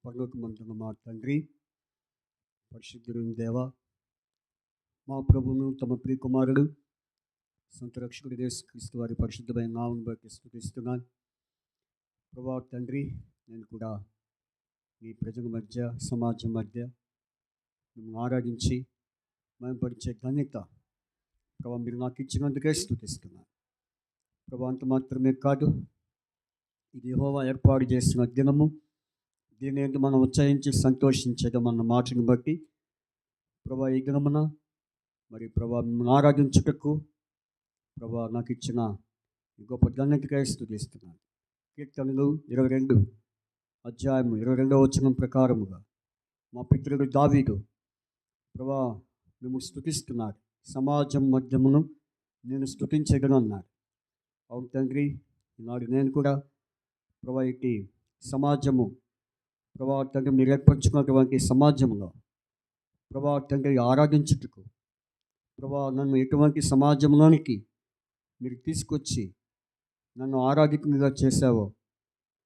పరలోకమందున్న మా తండ్రి, పరిశుద్ధుడైన దేవ, మా ప్రభువును తమ ప్రియకుమారుడు సొంత రక్షకుడు యేసుక్రీస్తు వారి పరిశుద్ధమైన నామమును బట్టి స్తుతిస్తున్నాను. ప్రభువా తండ్రి, నేను కూడా మీ ప్రజల మధ్య, సమాజం మధ్య మిమ్మల్ని ఆరాధించి మహిమపరిచే ధన్యత ప్రభా మీరు నాకు ఇచ్చినందుకే స్తుతిస్తున్నాను. ప్రభా అంత మాత్రమే కాదు, ఇది యెహోవా ఏర్పాటు చేసిన దినము, దీని యందు మనం ఉత్సహించి సంతోషించడం అన్న మాటను బట్టి ప్రభా ఈ దినమున మరి ప్రభా మిమ్మల్ని ఆరాధించుటకు ప్రభా నాకు ఇచ్చిన ఈ గొప్ప ధన్యతకై స్తుతిస్తున్నాను. కీర్తనలు 22 అధ్యాయము 22వ వచనం ప్రకారముగా మా పితరుడు దావీదు ప్రభా మేము స్తుతిస్తున్నారు, సమాజం మధ్యమును నేను స్తుతించగలను అన్నాడు. అవును తండ్రి, ఈనాడు నేను కూడా ప్రభా ఇటు సమాజము ప్రభా తండ్రి మీరు ఏర్పరచుకున్నటువంటి సమాజంలో ప్రభా తండ్రి ఆరాధించుటకు ప్రభా నన్ను ఎటువంటి సమాజంలోనికి మీరు తీసుకొచ్చి నన్ను ఆరాధికునిగా చేశావో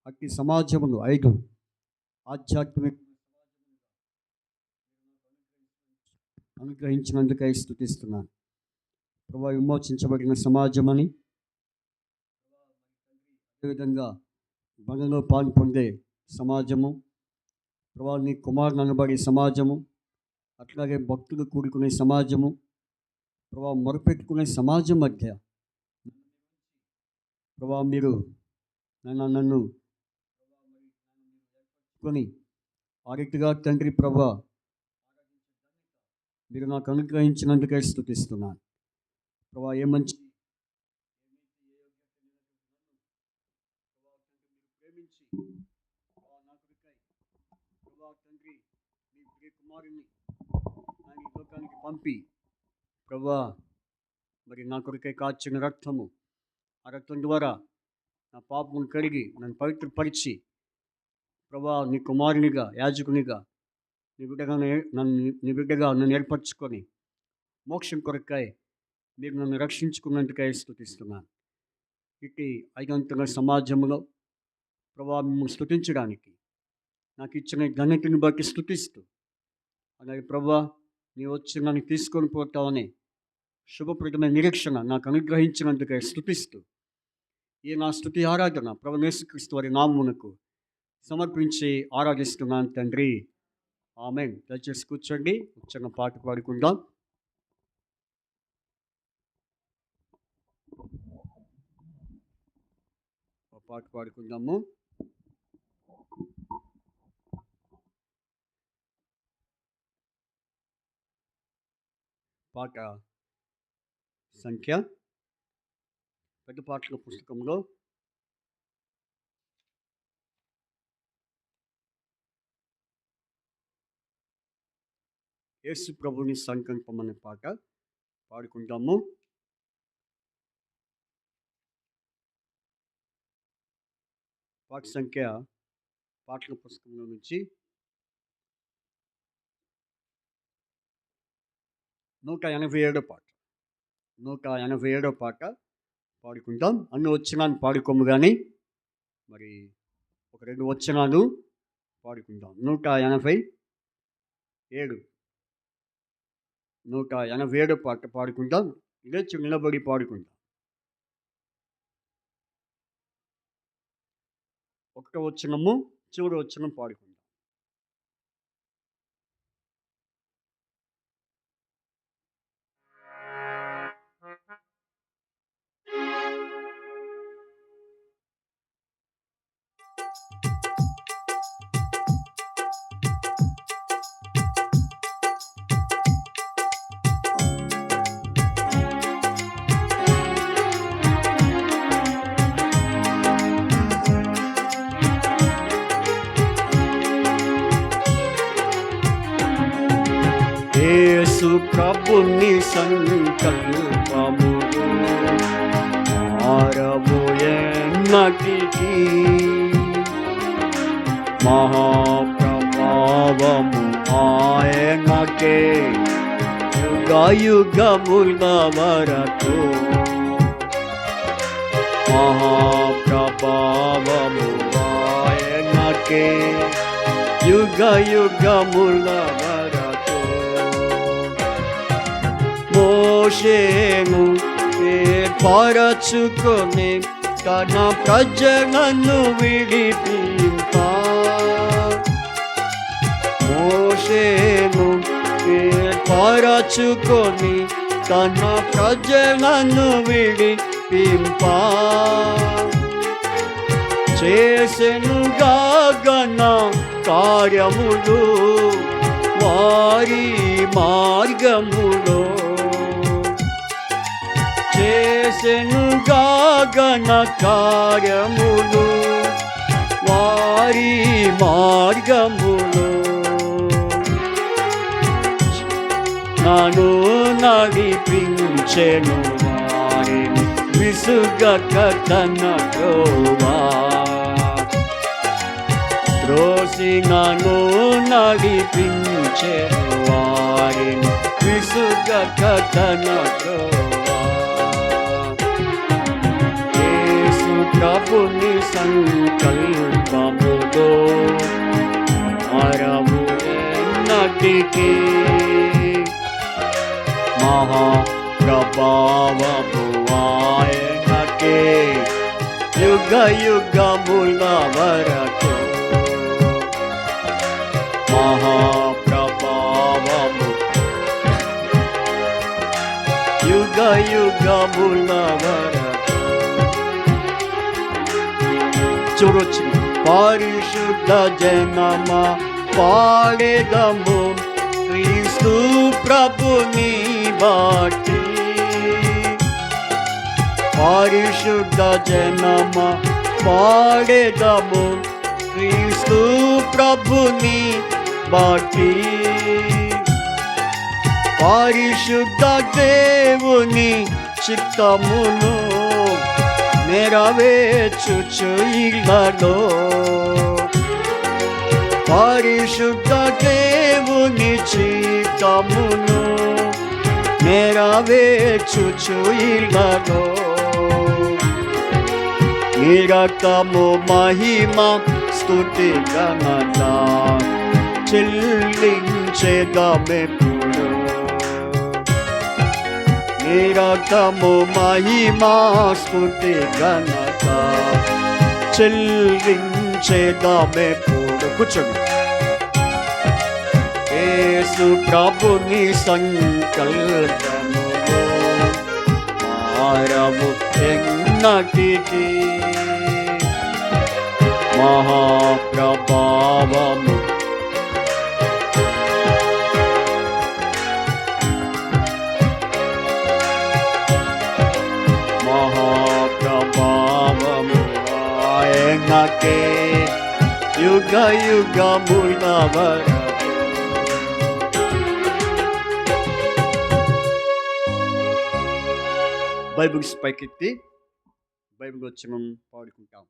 అట్టి సమాజమును 5 ఆధ్యాత్మిక అనుగ్రహించినందుకై స్తుతిస్తున్నాను. ప్రభా విమోచించబడిన సమాజమని, అదేవిధంగా బంధంలో పాలు పొందే సమాజము, ప్రభా నీ కుమారుని అనబడే సమాజము, అట్లాగే భక్తులు కూడుకునే సమాజము, ప్రభా మొరపెట్టుకునే సమాజం మధ్య ప్రభా మీరు నన్ను కొని ఆ రీతిగా తండ్రి ప్రభా మీరు నాకు అనుగ్రహించినందుకే స్తుతిస్తున్నాను. ప్రభా ఏ మంచి ప్రేమించి ప్రభా తండ్రి మీ ప్రియ కుమారుని నా ఈ లోకానికి పంపి ప్రభా మరి నా కొరకై కాచిన రక్తము, ఆ రక్తం ద్వారా నా పాపమును కడిగి నన్ను పవిత్రపరిచి ప్రభా నీ కుమారునిగా, యాజకునిగా, నీ బిడ్డగా నన్ను ఏర్పరచుకొని మోక్షం కొరకై మీరు నన్ను రక్షించుకున్నందుకై స్తుతిస్తున్నాను. ఇటు ఐదంతుల సమాజంలో ప్రభా మిమ్మల్ని స్తుతించడానికి నాకు ఇచ్చిన ఘనతని బట్టి స్తుతిస్తూ, అలాగే ప్రభా నీ వచ్చి నన్ను తీసుకొని పోతావనే శుభప్రదమైన నిరీక్షణ నాకు అనుగ్రహించినందుకై స్తుతిస్తూ ఈ నా స్తుతి ఆరాధన ప్రభు యేసుక్రీస్తు వారి నామమునకు సమర్పించి ఆరాధిస్తున్నాను తండ్రి. ఆమేన్. దయచేసి కూర్చోండి, చిన్న పాట పాడుకుందాం. పాట పాడుకుందాము. పాట సంఖ్య పెద్ద పాటల పుస్తకంలో 'యేసు ప్రభుని సంకల్పం' అనే పాట పాడుకుంటాము. పాట సంఖ్య పాటల పుస్తకంలో నుంచి 187వ పాట 187వ పాట పాడుకుంటాం. అన్ని వచనాలు పాడుకోము కానీ మరి ఒక 2 వచనాలు పాడుకుంటాం. 187 పాట పాడుకుంటాం. లేచి నిలబడి పాడుకుంటాం. 1వ వచనము చివరి వచనం పాడుకుంటాం. యేసు ప్రభుని సంకల్పము మారబోయేన్నటికీ, మహాప్రభావము ఆయనకే యుగ యుగముల వరకు, మహాప్రభావము ఆయనకే యుగ యుగముల వరకు. మోషేను ఏర్పరచుకొని తన ప్రజలను విడిపింప. మోషేను ఏర్పరచుకొని తన ప్రజలను విడిపింప. చేసెను గగన కార్యములు వారి మార్గములో. చేసెను గగన కార్యములు వారి మార్గములో. నన్ను నడిపించెను వారిని విసుగక తన త్రోవా. త్రోసి నన్ను నడిపించెను వారిని విసుగక తన త్రోవా. యేసు ప్రభుని సంకల్పముతో మారవు ఎన్నటికీ. మహాప్రభావము ఆయనకే యుగ యుగముల వరకు. మహాప్రభావము యుగ యుగముల వరకు. చూడొచ్చు. పరిశుద్ధ జనమ పాడెదము క్రీస్తు ప్రభుని బట్టి. పరిశుద్ధ జనమ పాడెదము క్రీస్తు ప్రభుని బట్టి. పరిశుద్ధ దేవుని చిత్తమును నెరవేర్చుచు ఇళ్ళలో. పరిశుద్ధ దేవుని చిత్తమును నెరవేర్చుచు ఇళ్ళలో. నిరతము మహిమ స్తుతి ఘనత చెల్లించెదమెప్పుడు. నిరతము మహిమ స్తుతి ఘనత చెల్లించెదమెప్పుడు. కూర్చోండి. యేసు ప్రభుని సంకల్పములో మారవు ఎన్నటికీ. మహాప్రభావము మహాప్రభావము ఆయనకే యుగ యుగముల వరకు. బైబిల్స్ పైకెత్తి బైబిల్ వచ్చి మనం పాడుకుంటాం.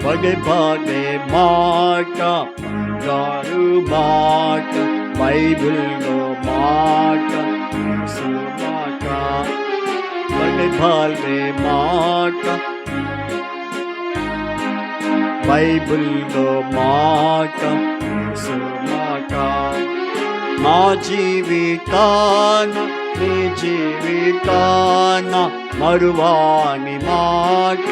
బడే బాడే మాట బంగారు మాట బైబిల్లో మాట మాట. బడే బాడే మాట బైబిల్లో మాట మాట. నా జీవితాన నీ జీవితాన మరువాని మాట మాట.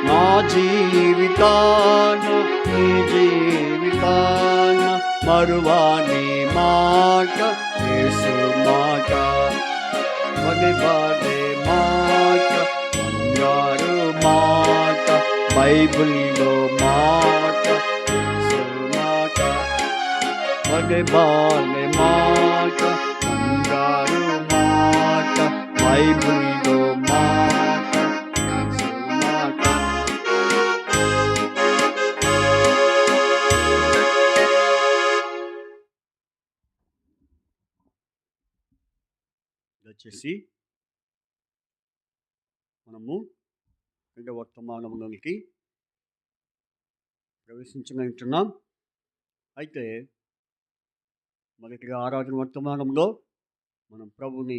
నా జీవితాన నీ జీవితాన మరువాని మాట యేసు మాట. బడే బాడే మాట బంగారు మాట బైబిల్లో మాట యేసు మాట. బడే బాడే మాట బంగారు మాట బైబిల్లో మాట యేసు మాట. దయచేసి మనము రెండవ వర్తమానంలోనికి ప్రవేశించగలుగుతున్నాం. అయితే మొదటిగా ఆరాధన వర్తమానంలో మనం ప్రభుని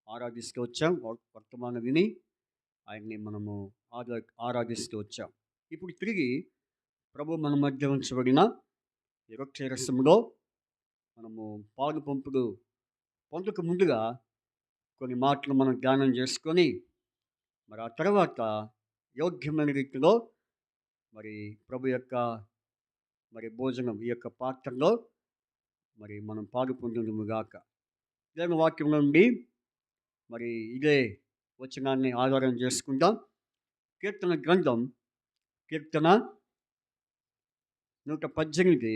ఆరాధిస్తూ వచ్చాం. వర్తమానం విని ఆయన్ని మనము ఆరాధిస్తూ వచ్చాం. ఇప్పుడు తిరిగి ప్రభు మన మధ్య ఉంచబడిన ఈ రొట్టె రసంలో మనము పాలు పంపుడు పొందక ముందుగా కొన్ని మాటలు మనం ధ్యానం చేసుకొని మరి ఆ తర్వాత యోగ్యమైన రీతిలో మరి ప్రభు యొక్క మరి భోజనం ఈ యొక్క పాత్రలో మరి మనం పాలు పొందుగాక. దేవుని వాక్యం నుండి మరి ఇదే వచనాన్ని ఆధారం చేసుకుందాం. కీర్తన గ్రంథం కీర్తన 118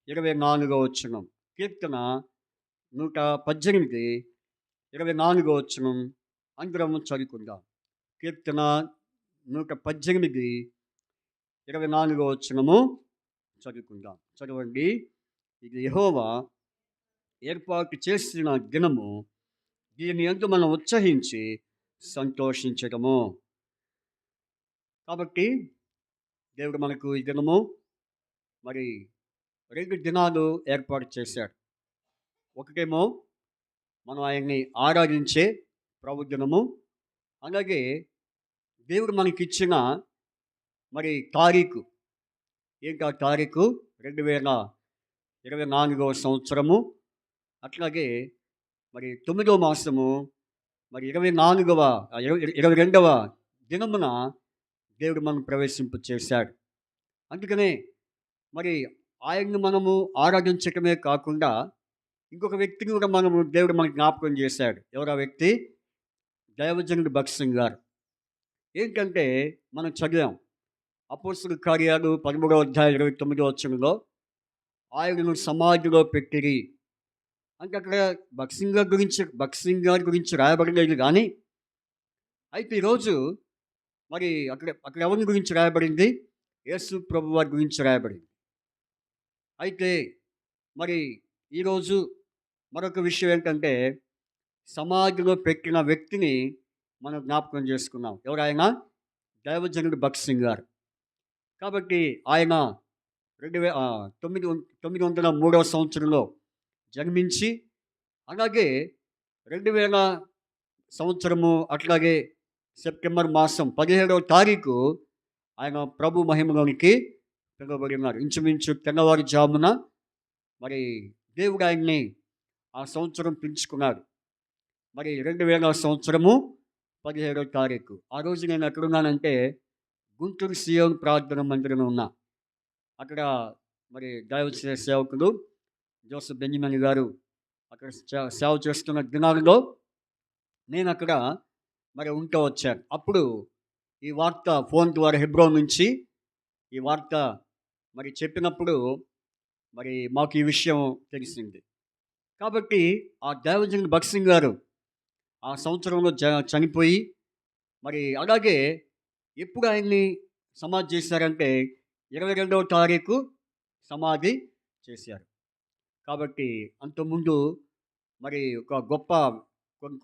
24వ వచనం. కీర్తన 118 24వ వచనం అందరం చదువుకుందాం. కీర్తన 118 24వ వచనము చదువుకుందాం. చదవండి. ఇది యెహోవా ఏర్పాటు చేసిన దినము, దీని యందు మనం ఉత్సహించి సంతోషించడము. కాబట్టి దేవుడు మనకు ఈ దినము మరి 2 దినాలు ఏర్పాటు చేశాడు. ఒకటేమో మనం ఆయన్ని ఆరాధించే ప్రభు దినము, అలాగే దేవుడు మనకిచ్చిన మరి తారీఖు. ఏంటి ఆ తారీఖు? 2024వ సంవత్సరము. అట్లాగే మరి 9వ మాసము మరి 22వ దినమున దేవుడు మనం ప్రవేశింపు చేశాడు. అందుకనే మరి ఆయన్ని మనము ఆరాధించటమే కాకుండా ఇంకొక వ్యక్తిని కూడా దేవుడు మనకు జ్ఞాపకం చేశాడు. ఎవరు ఆ వ్యక్తి? దైవజనుడు భగత్ సింగ్ గారు. ఏంటంటే మనం చదివాం అపోస్తలుల కార్యాలు 13వ అధ్యాయం 29వ వచనంలో ఆయనను సమాధిలో పెట్టిరి అంటే అక్కడ భగత్ సింగ్ గారి గురించి రాయబడలేదు. కానీ అయితే ఈరోజు మరి అక్కడ ఎవరి గురించి రాయబడింది? యేసు ప్రభు వారి గురించి రాయబడింది. అయితే మరి ఈరోజు మరొక విషయం ఏంటంటే సమాధిలో పెట్టిన వ్యక్తిని మనం జ్ఞాపకం చేసుకున్నాం. ఎవరాయన? దైవజనుడు భగత్ సింగ్ గారు. కాబట్టి ఆయన 903వ సంవత్సరంలో జన్మించి అలాగే 2000 సంవత్సరము అట్లాగే సెప్టెంబర్ మాసం 17వ తారీఖు ఆయన ప్రభు మహిమలోనికి పిలువబడి ఉన్నారు. ఇంచుమించు తెల్లవారుజామున మరి దేవుడు ఆయన్ని ఆ సంవత్సరం పిలుచుకున్నాడు. మరి 2000 సంవత్సరము 17వ తారీఖు. ఆ రోజు నేను ఎక్కడున్నానంటే గుంటూరు సియోన్ ప్రార్థన మందిరంలో ఉన్నా. అక్కడ మరి దైవ సేవకులు జోసెఫ్ బెంజమిన్ గారు అక్కడ సేవ చేస్తున్న దినాలలో నేను అక్కడ మరి ఉంటూ వచ్చాను. అప్పుడు ఈ వార్త ఫోన్ ద్వారా హెబ్రోన్ నుంచి ఈ వార్త మరి చెప్పినప్పుడు మరి మాకు ఈ విషయం తెలిసింది. కాబట్టి ఆ దైవజనుడు భగత్ సింగ్ గారు ఆ సంవత్సరంలో చనిపోయి మరి అలాగే ఎప్పుడు ఆయన్ని సమాధి చేశారంటే 22వ తారీఖు సమాధి చేశారు. కాబట్టి అంతకుముందు మరి ఒక గొప్ప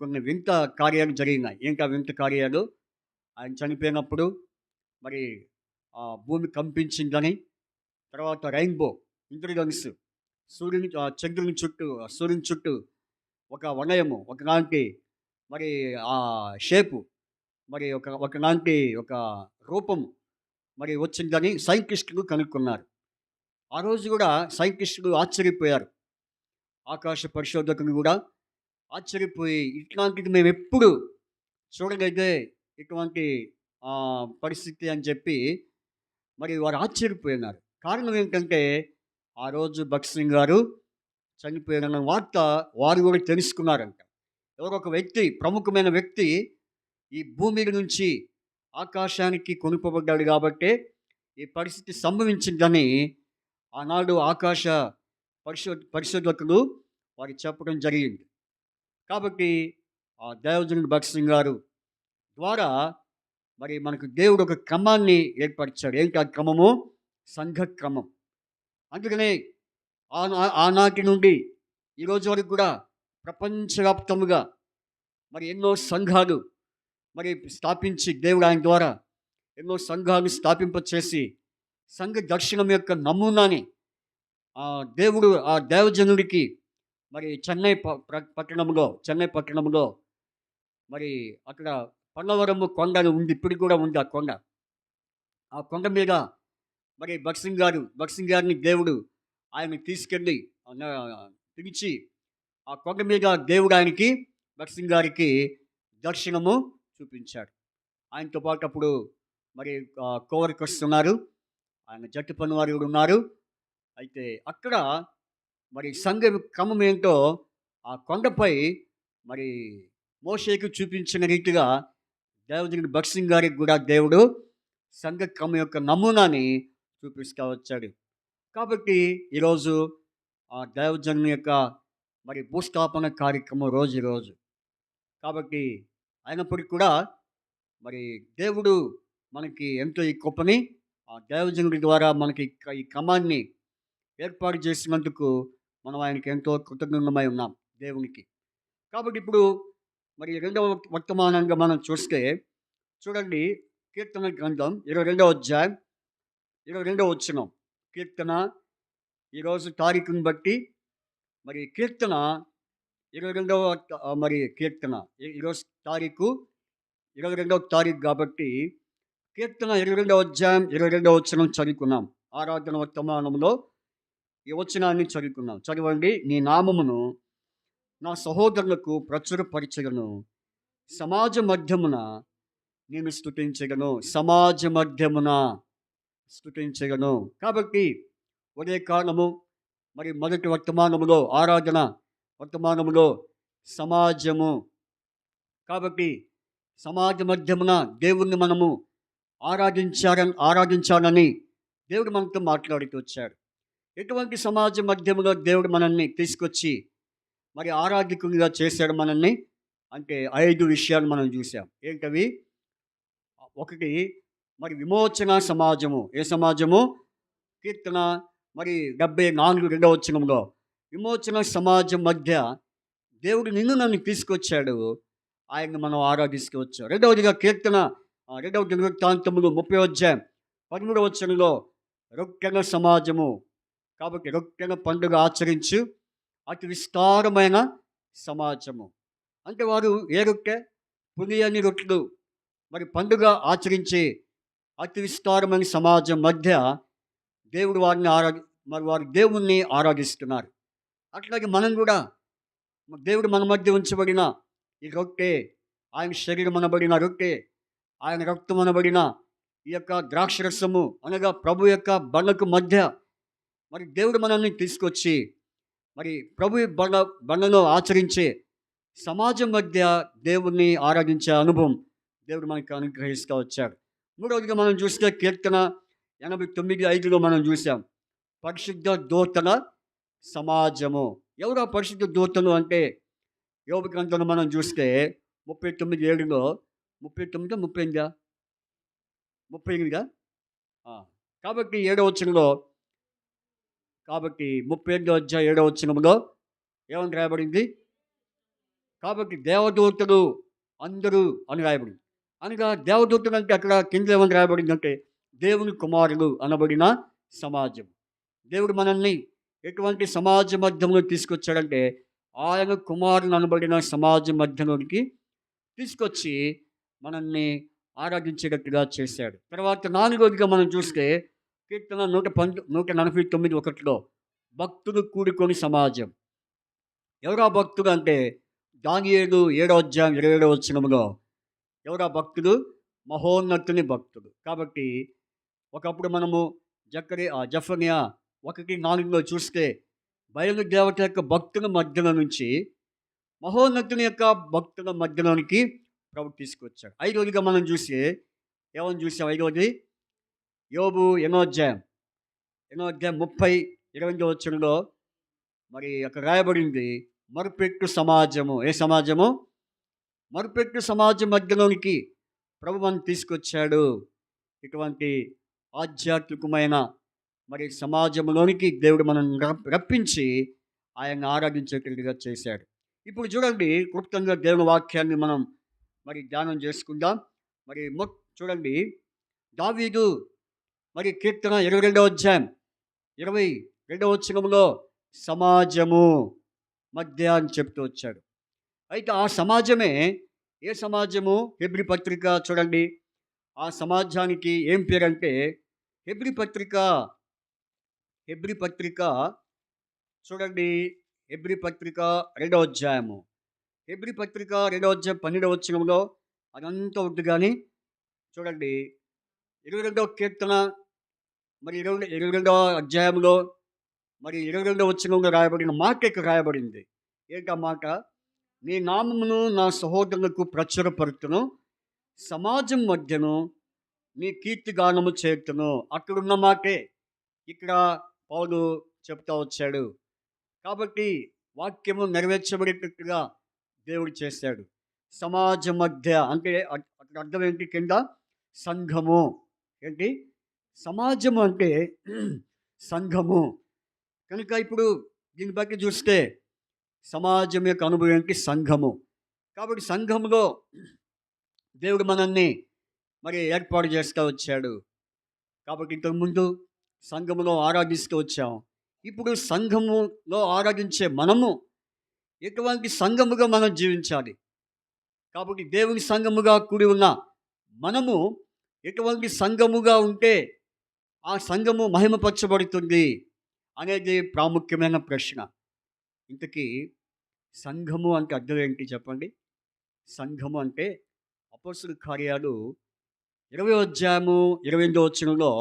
కొన్ని వింత కార్యాలు జరిగినాయి. ఏంటి ఆ వింత కార్యాలు? ఆయన చనిపోయినప్పుడు మరి ఆ భూమి కంపించిందని, తర్వాత రెయిన్బో ఇంద్రధనుస్సు చంద్రుని సూర్యుని చుట్టూ ఒక వలయము ఒకలాంటి మరి ఆ షేపు మరి ఒకలాంటి ఒక రూపము మరి వచ్చిందని సైంటిస్టులు కనుక్కున్నారు. ఆ రోజు కూడా సైంటిస్టులు ఆశ్చర్యపోయారు. ఆకాశ పరిశోధకులు కూడా ఆశ్చర్యపోయి ఇట్లాంటిది మేము ఎప్పుడు చూడలేదే ఇటువంటి పరిస్థితి అని చెప్పి మరి వారు ఆశ్చర్యపోయినారు. కారణం ఏంటంటే ఆ రోజు భగత్ సింగ్ గారు చనిపోయిన వార్త వారు కూడా తెలుసుకున్నారంట. ఎవరో ఒక వ్యక్తి, ప్రముఖమైన వ్యక్తి ఈ భూమి నుంచి ఆకాశానికి కొనుపబడ్డాడు కాబట్టి ఈ పరిస్థితి సంభవించిందని ఆనాడు ఆకాశ పరిశోధకులు వారికి చెప్పడం జరిగింది. కాబట్టి ఆ దైవజనుడు భగత్ సింగ్ గారు ద్వారా మరి మనకు దేవుడు ఒక క్రమాన్ని ఏర్పరిచాడు. ఏంటి ఆ క్రమము? సంఘ క్రమం. అందుకనే ఆనాటి నుండి ఈరోజు వరకు కూడా ప్రపంచవ్యాప్తముగా మరి ఎన్నో సంఘాలు మరి స్థాపించి దేవుడు ఆయన ద్వారా ఎన్నో సంఘాలు స్థాపింపచేసి సంఘ దర్శనం యొక్క నమూనాని దేవుడు ఆ దేవజనుడికి మరి చెన్నై పట్టణంలో మరి అక్కడ పన్నవరము కొండ అని ఉంది, ఇప్పటికి కూడా ఉంది ఆ కొండ. ఆ కొండ మీద మరి భక్సింగ్ గారిని దేవుడు ఆయన తీసుకెళ్ళి పిలిచి ఆ కొండ మీద దేవుడు ఆయనకి భక్సింగ్ గారికి దర్శనము చూపించాడు. ఆయనతో పాటు అప్పుడు మరి కోవర్కర్స్ ఉన్నారు, ఆయన జట్టు పని వారు కూడా ఉన్నారు. అయితే అక్కడ మరి సంఘ క్రమం ఏంటో ఆ కొండపై మరి మోషేకు చూపించిన రీతిగా దేవజనుడి భక్సింగ్ గారికి కూడా దేవుడు సంఘ క్రమం యొక్క నమూనాని చూపిస్తూ వచ్చాడు. కాబట్టి ఈరోజు ఆ దేవజనుని యొక్క మరి భూస్థాపన కార్యక్రమం రోజు కాబట్టి అయినప్పటికీ కూడా మరి దేవుడు మనకి ఎంతో ఈ గొప్పని ఆ దేవజనుడి ద్వారా మనకి ఈ క్రమాన్ని ఏర్పాటు చేసినందుకు మనం ఆయనకి ఎంతో కృతజ్ఞమై ఉన్నాం దేవునికి. కాబట్టి ఇప్పుడు మరి రెండవ వర్తమానంగా మనం చూడండి, కీర్తన గ్రంథం 22వ అధ్యాయం 22వ వచనం. కీర్తన ఈరోజు తారీఖుని బట్టి మరి కీర్తన 22వ మరి కీర్తన ఈరోజు తారీఖు 22వ తారీఖు కాబట్టి కీర్తన 22వ అధ్యాయం 22వ వచనం చదువుకున్నాం. ఆరాధన వర్తమానంలో ఈ వచనాన్ని చదువుకున్నాం. చదవండి. నీ నామమును నా సహోదరులకు ప్రచురపరచగను, సమాజ మధ్యమున నేను స్తుతించగను. సమాజ మధ్యమున స్తుతించగను. కాబట్టి ఒకే కారణము మరి మొదటి వర్తమానములో ఆరాధన వర్తమానములో సమాజము. కాబట్టి సమాజ మధ్యమున దేవుణ్ణి మనము ఆరాధించాలని దేవుడు మనతో మాట్లాడుతూ వచ్చాడు. ఎటువంటి సమాజ మధ్యములో దేవుడు మనల్ని తీసుకొచ్చి మరి ఆరాధికునిగా చేశాడు మనల్ని అంటే 5 విషయాలు మనం చూసాం. ఏంటవి? ఒకటి మరి విమోచన సమాజము. ఏ సమాజము? కీర్తన మరి 74 2వ వచనంలో విమోచన సమాజం మధ్య దేవుడు నన్ను తీసుకొచ్చాడు, ఆయన్ని మనం ఆరాధించుకోవచ్చు. రెండవదిగా కీర్తన 2వ దినవృత్తాంతములు 30వ అధ్యాయం 13వ వచనంలో రొట్టెల సమాజము. కాబట్టి రొట్టెల పండుగ ఆచరించు అతి విస్తారమైన సమాజము. అంటే వారు ఏ రొట్టె? పులియని రొట్టెలు మరి పండుగ ఆచరించే అతి విస్తారమైన సమాజం మధ్య దేవుడు మరి వారి దేవుణ్ణి ఆరాధిస్తున్నారు. అట్లాగే మనం కూడా దేవుడు మన మధ్య ఉంచబడిన ఈ రొట్టె, ఆయన శరీరం అనబడిన రొట్టె, ఆయన రక్తం అనబడిన ఈ యొక్క ద్రాక్షరసము అనగా ప్రభు యొక్క బండకు మధ్య మరి దేవుడు మనల్ని తీసుకొచ్చి మరి ప్రభు బండలో ఆచరించే సమాజం మధ్య దేవుణ్ణి ఆరాధించే అనుభవం దేవుడు మనకి అనుగ్రహిస్తూ వచ్చాడు. మూడవదిగా మనం చూస్తే కీర్తన 89:5లో మనం చూసాం పరిశుద్ధ దూతల సమాజము. ఎవరు పరిశుద్ధ దూతలు అంటే యోబు గ్రంథంలో మనం చూస్తే 39:7లో 38 38 కాబట్టి 7వ వచనంలో కాబట్టి 38వ అధ్యాయం 7వ వచనంలో ఏమని రాయబడింది? కాబట్టి దేవదూతలు అందరూ అని రాయబడింది. అనగా దేవదూతలు అంటే అక్కడ కింద ఏమని రాయబడింది అంటే దేవుని కుమారులు అనబడిన సమాజం. దేవుడు మనల్ని ఎటువంటి సమాజ మధ్యంలో తీసుకొచ్చాడంటే ఆయన కుమారులు అనబడిన సమాజ మధ్యంలోనికి తీసుకొచ్చి మనల్ని ఆరాధించేటట్టుగా చేశాడు. తర్వాత 4వదిగా మనం చూస్తే కీర్తన 149:1లో భక్తులు కూడుకొని సమాజం. ఎవరా భక్తులు అంటే దానియేలు 7వ అధ్యాయం 27వ వచనంలో ఎవరా భక్తులు? మహోన్నతుని భక్తులు. కాబట్టి ఒకప్పుడు మనము జెఫన్యా 1:4లో చూస్తే బయలుదేవత యొక్క భక్తుల మధ్యలో నుంచి మహోన్నతుని యొక్క భక్తుల మధ్యలోనికి ప్రభు తీసుకొచ్చాడు. 5వదిగా మనం చూస్తే ఏమని చూసాం? 5వది యోబు 8వ అధ్యాయం 30:28వ వచనంలో మరి అక్కడ రాయబడింది మరుపెట్టు సమాజము. ఏ సమాజము? మరుపెట్టు సమాజం మధ్యలోనికి ప్రభు మనం తీసుకొచ్చాడు. ఇటువంటి ఆధ్యాత్మికమైన మరి సమాజంలోనికి దేవుడు మనం రప్పించి ఆయన ఆరాధించేటట్టుగా చేశాడు. ఇప్పుడు చూడండి, క్లుప్తంగా దేవుని వాక్యాన్ని మనం మరి ధ్యానం చేసుకుందాం. మరి చూడండి, దావీదు మరి కీర్తన 22వ అధ్యాయం 22వ వచనంలో సమాజము మధ్య అని చెప్తూ వచ్చాడు. అయితే ఆ సమాజమే ఏ సమాజము? హెబ్రీ పత్రిక చూడండి. ఆ సమాజానికి ఏం పేరంటే హెబ్రీ పత్రిక. హెబ్రీ పత్రిక చూడండి. హెబ్రీ పత్రిక 2వ అధ్యాయము. హెబ్రీ పత్రిక 2వ అధ్యాయం 12వ వచనంలో అదంతా ఉంది కానీ చూడండి, 22వ కీర్తన మరి 22వ అధ్యాయంలో మరి 22వ వచనంలో రాయబడిన మాట ఇక్కడ రాయబడింది. ఏంటా మాట? నీ నామమును నా సహోదరులకు ప్రచురపరుతును, సమాజం మధ్యను నీ కీర్తిగానము చేర్తును. అక్కడున్న మాటే ఇక్కడ పౌలు చెప్తా వచ్చాడు. కాబట్టి వాక్యము నెరవేర్చబడేటట్టుగా దేవుడు చేశాడు. సమాజం మధ్య అంటే అక్కడ అర్థం ఏంటి? కింద సంఘము. ఏంటి? సమాజము అంటే సంఘము. కనుక ఇప్పుడు దీన్ని బట్టి చూస్తే సమాజం యొక్క అనుభవం ఏంటి? సంఘము. కాబట్టి సంఘములో దేవుడు మనల్ని మరి ఏర్పాటు చేస్తూ వచ్చాడు. కాబట్టి ఇంతకుముందు సంఘములో ఆరాధిస్తూ వచ్చాం. ఇప్పుడు సంఘములో ఆరాధించే మనము ఎటువంటి సంఘముగా మనం జీవించాలి. కాబట్టి దేవుని సంఘముగా కూడి ఉన్న మనము ఎటువంటి సంఘముగా ఉంటే ఆ సంఘము మహిమపరచబడుతుంది అనేది ప్రాముఖ్యమైన ప్రశ్న. ఇంతకీ సంఘము అంటే అర్థం ఏంటి చెప్పండి? సంఘము అంటే అపోస్తలుల కార్యాలు 20వ అధ్యాయము 28వ వచనంలో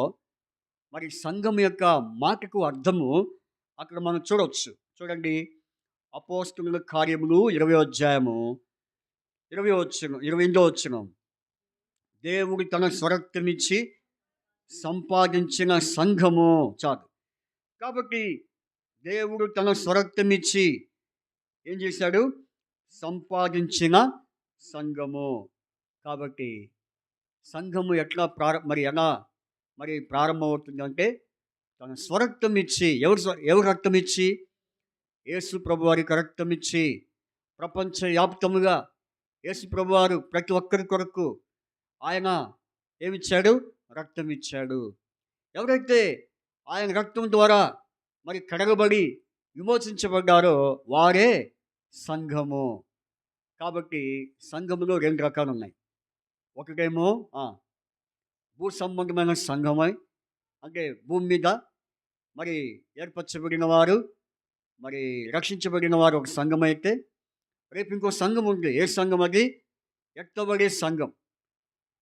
మరి సంఘం యొక్క మాటకు అర్థము అక్కడ మనం చూడవచ్చు. చూడండి, అపోస్తలుల కార్యములు 20వ అధ్యాయము 28వ వచనం. దేవుడు తన స్వరక్తమిచ్చి సంపాదించిన సంఘము. చాలు. కాబట్టి దేవుడు తన స్వరక్తమిచ్చి ఏం చేశాడు? సంపాదించిన సంఘము. కాబట్టి సంఘము ఎట్లా ఎలా ప్రారంభమవుతుందంటే తన స్వరక్తం ఇచ్చి. ఎవరు రక్తం ఇచ్చి? యేసు ప్రభు వారికి రక్తం ఇచ్చి ప్రపంచవ్యాప్తముగా యేసు ప్రభు వారు ప్రతి ఒక్కరి కొరకు ఆయన ఏమిచ్చాడు? రక్తం ఇచ్చాడు. ఎవరైతే ఆయన రక్తం ద్వారా మరి కడగబడి విమోచించబడ్డారో వారే సంఘము. కాబట్టి సంఘములో 2 రకాలు ఉన్నాయి. ఒకటేమో భూ సంబంధమైన సంఘమై, అంటే భూమి మీద మరి ఏర్పరచబడిన వారు, మరి రక్షించబడిన వారు ఒక సంఘం అయితే, రేపు ఇంకో సంఘం ఉంది. ఏ సంఘం అది? ఎత్తబడే సంఘం.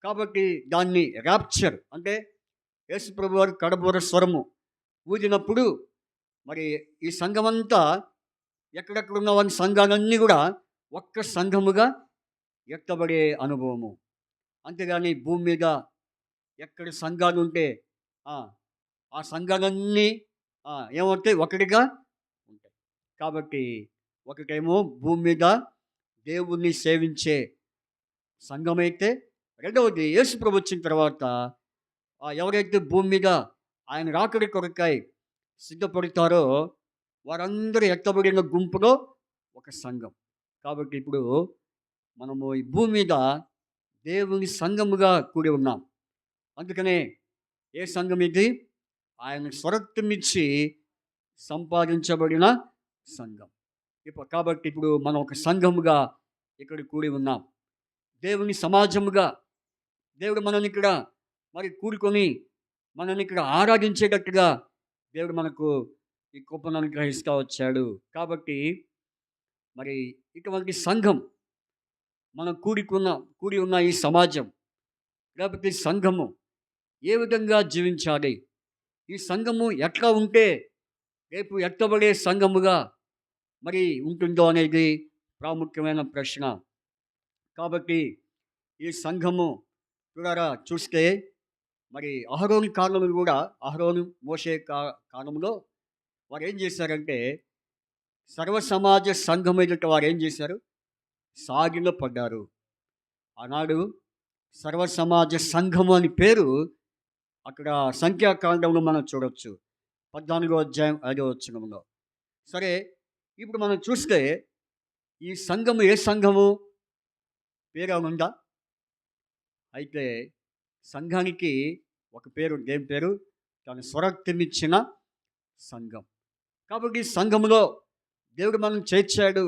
కాబట్టి దాన్ని ర్యాప్చర్ అంటే యేసు ప్రభు వారు కడబోర స్వరము ఊదినప్పుడు మరి ఈ సంఘమంతా ఎక్కడెక్కడ ఉన్న వారి సంఘాలన్నీ కూడా ఒక్క సంఘముగా ఎత్తబడే అనుభవము. అంతేగాని భూమి మీద ఎక్కడ సంఘాలు ఉంటే ఆ సంఘాలన్నీ ఏమవుతాయి? ఒకటిగా ఉంటాయి. కాబట్టి ఒకటేమో భూమి మీద దేవుణ్ణి సేవించే సంఘమైతే, రెండవది యేసు ప్రభు వచ్చిన తర్వాత ఎవరైతే భూమి మీద ఆయన రాకడి కొరకై సిద్ధపడతారో వారందరూ ఎత్తబడిన గుంపులో ఒక సంఘం. కాబట్టి ఇప్పుడు మనము ఈ భూమి మీద దేవుని సంఘముగా కూడి ఉన్నాం. అందుకనే ఏ సంఘం ఇది? ఆయన స్వరక్తమిచ్చి సంపాదించబడిన సంఘం. కాబట్టి ఇప్పుడు మనం ఒక సంఘముగా ఇక్కడ కూడి ఉన్నాం. దేవుని సమాజముగా దేవుడు మనల్ని ఇక్కడ మరి కూడుకొని మనల్ని ఇక్కడ ఆరాధించేటట్టుగా దేవుడు మనకు ఈ కృపను అనుగ్రహిస్తూ వచ్చాడు. కాబట్టి మరి ఇటువంటి సంఘం మనం కూడి ఉన్న ఈ సమాజం, లేకపోతే సంఘము ఏ విధంగా జీవించాలి, ఈ సంఘము ఎట్లా ఉంటే రేపు ఎత్తబడే సంఘముగా మరి ఉంటుందో అనేది ప్రాముఖ్యమైన ప్రశ్న. కాబట్టి ఈ సంఘము ద్వారా చూస్తే మరి అహరోను కాలంలో కూడా, అహరోను మోషే కాలంలో వారు ఏం చేశారంటే సర్వ సమాజ సంఘం ఎదుట వారు ఏం చేశారు? సాగిలో పడ్డారు. ఆనాడు సర్వ సమాజ సంఘము అని పేరు అక్కడ సంఖ్యాకాండంలో మనం చూడవచ్చు, 14వ అధ్యాయం 5వ వచనంలో. సరే, ఇప్పుడు మనం చూస్తే ఈ సంఘము ఏ సంఘము? పేరు ఏమైనా ఉందా? అయితే సంఘానికి ఒక పేరు ఉంది. ఏం పేరు? తన స్వరక్తమిచ్చిన సంఘం. కాబట్టి సంఘములో దేవుడు మనల్ని చేర్చాడు.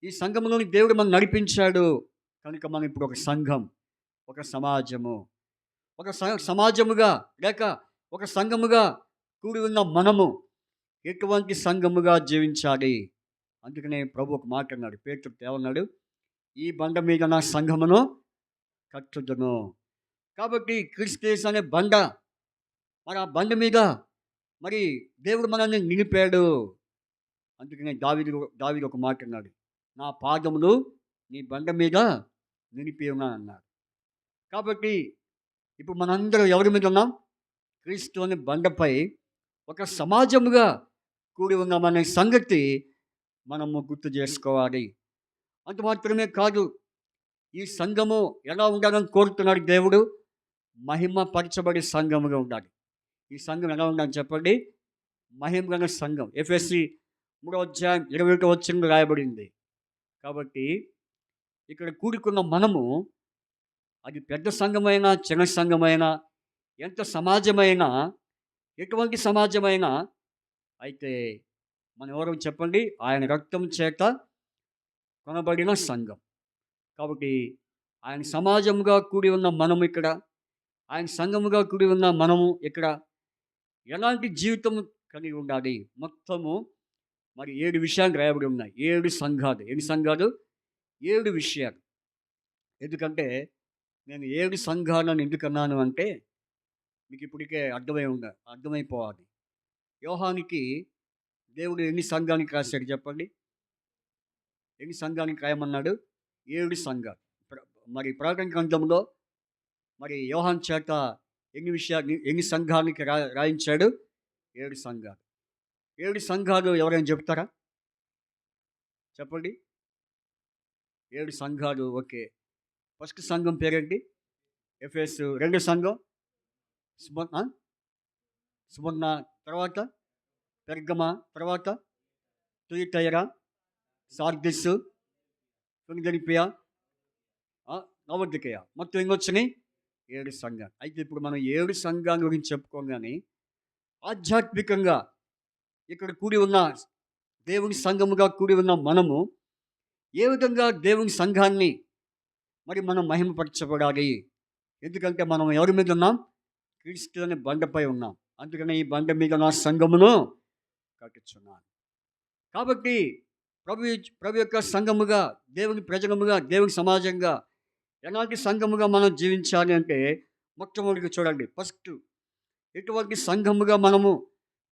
ఈ సంఘములోని దేవుడు మనల్ని నడిపించాడు. కనుక మనం ఇప్పుడు ఒక సంఘం, ఒక సమాజము, ఒక సమాజముగా లేక ఒక సంఘముగా కూడి ఉన్న మనము ఎటువంటి సంఘముగా జీవించాలి? అందుకనే ప్రభు ఒక మాట అన్నాడు. పేతురుతో ఏమన్నాడు? ఈ బండ మీద నా సంఘమును కట్టుదును. కాబట్టి క్రీస్తు అనే బండ, మరి ఆ బండ మీద మరి దేవుడు మనల్ని నిలిపాడు. అందుకనే దావీదు ఒక మాట అన్నాడు. నా పాదములు నీ బండ మీద నిలిపి ఉన్నాను అన్నాడు. కాబట్టి ఇప్పుడు మనందరం ఎవరి మీద ఉన్నాం? క్రీస్తు అనే బండపై ఒక సమాజముగా కూడి ఉన్నామనే సంగతి మనము గుర్తు చేసుకోవాలి. అంత మాత్రమే కాదు, ఈ సంఘము ఎలా ఉండాలని కోరుతున్నాడు దేవుడు? మహిమ పరచబడి సంఘముగా ఉండాలి. ఈ సంఘం ఎలా ఉండాలని చెప్పండి? మహిమ గల సంఘం. ఎఫెసీ 3:21 రాయబడింది. కాబట్టి ఇక్కడ కూడుకున్న మనము, అది పెద్ద సంఘమైనా చిన్న సంఘమైనా ఎంత సమాజమైనా ఎటువంటి సమాజమైనా అయితే మనం ఎవరు చెప్పండి? ఆయన రక్తం చేత కొనబడిన సంఘం. కాబట్టి ఆయన సమాజముగా కూడి ఉన్న మనము ఇక్కడ, ఆయన సంఘముగా కూడి ఉన్న మనము ఇక్కడ ఎలాంటి జీవితం కలిగి ఉండాలి? మొత్తము మరి 7 విషయాలు రాయబడి ఉన్నాయి. 7 సంఘాలు. ఎన్ని సంఘాలు? 7 విషయాలు. ఎందుకంటే నేను 7 సంఘాలను ఎందుకన్నాను అంటే మీకు ఇప్పటికే అర్థమైపోవాలి. యోహానికి దేవుడు ఎన్ని సంఘానికి రాశాడు చెప్పండి? ఎన్ని సంఘానికి రాయమన్నాడు? 7 సంఘాలు. మరి ప్రకటన గ్రంథంలో మరి యోహాను చేత ఎన్ని సంఘానికి రాయించాడు? 7 సంఘాలు. 7 సంఘాలు ఎవరైనా చెప్తారా? చెప్పండి. 7 సంఘాలు. ఓకే. ఫస్ట్ సంఘం పేరేంటి? ఎఫెసు. 2 సంఘం స్ముర్న, తర్వాత పెర్గమ, తర్వాత తుయతైరా, సార్దిస్సు, ఫిలదెల్ఫియా, లవొదికయ. మొత్తం ఎన్నొచ్చినాయి? 7 సంఘాలు. అయితే ఇప్పుడు మనం 7 సంఘాల గురించి చెప్పుకోగానే ఆధ్యాత్మికంగా ఇక్కడ కూడి ఉన్న దేవుని సంఘముగా కూడి ఉన్న మనము ఏ విధంగా దేవుని సంఘాన్ని మరి మనం మహిమపరచబడాలి? ఎందుకంటే మనం ఎవరి మీద ఉన్నాం? క్రీస్తు అనే బండపై ఉన్నాం. అందుకనే ఈ బండ మీద నా సంఘమును కట్టుచున్నాను. కాబట్టి ప్రభు యొక్క సంఘముగా, దేవుని ప్రజలముగా, దేవుని సమాజంగా ఎలాంటి సంఘముగా మనం జీవించాలి అంటే మొట్టమొదటిగా చూడండి. ఫస్ట్ ఎటువంటి సంఘముగా మనము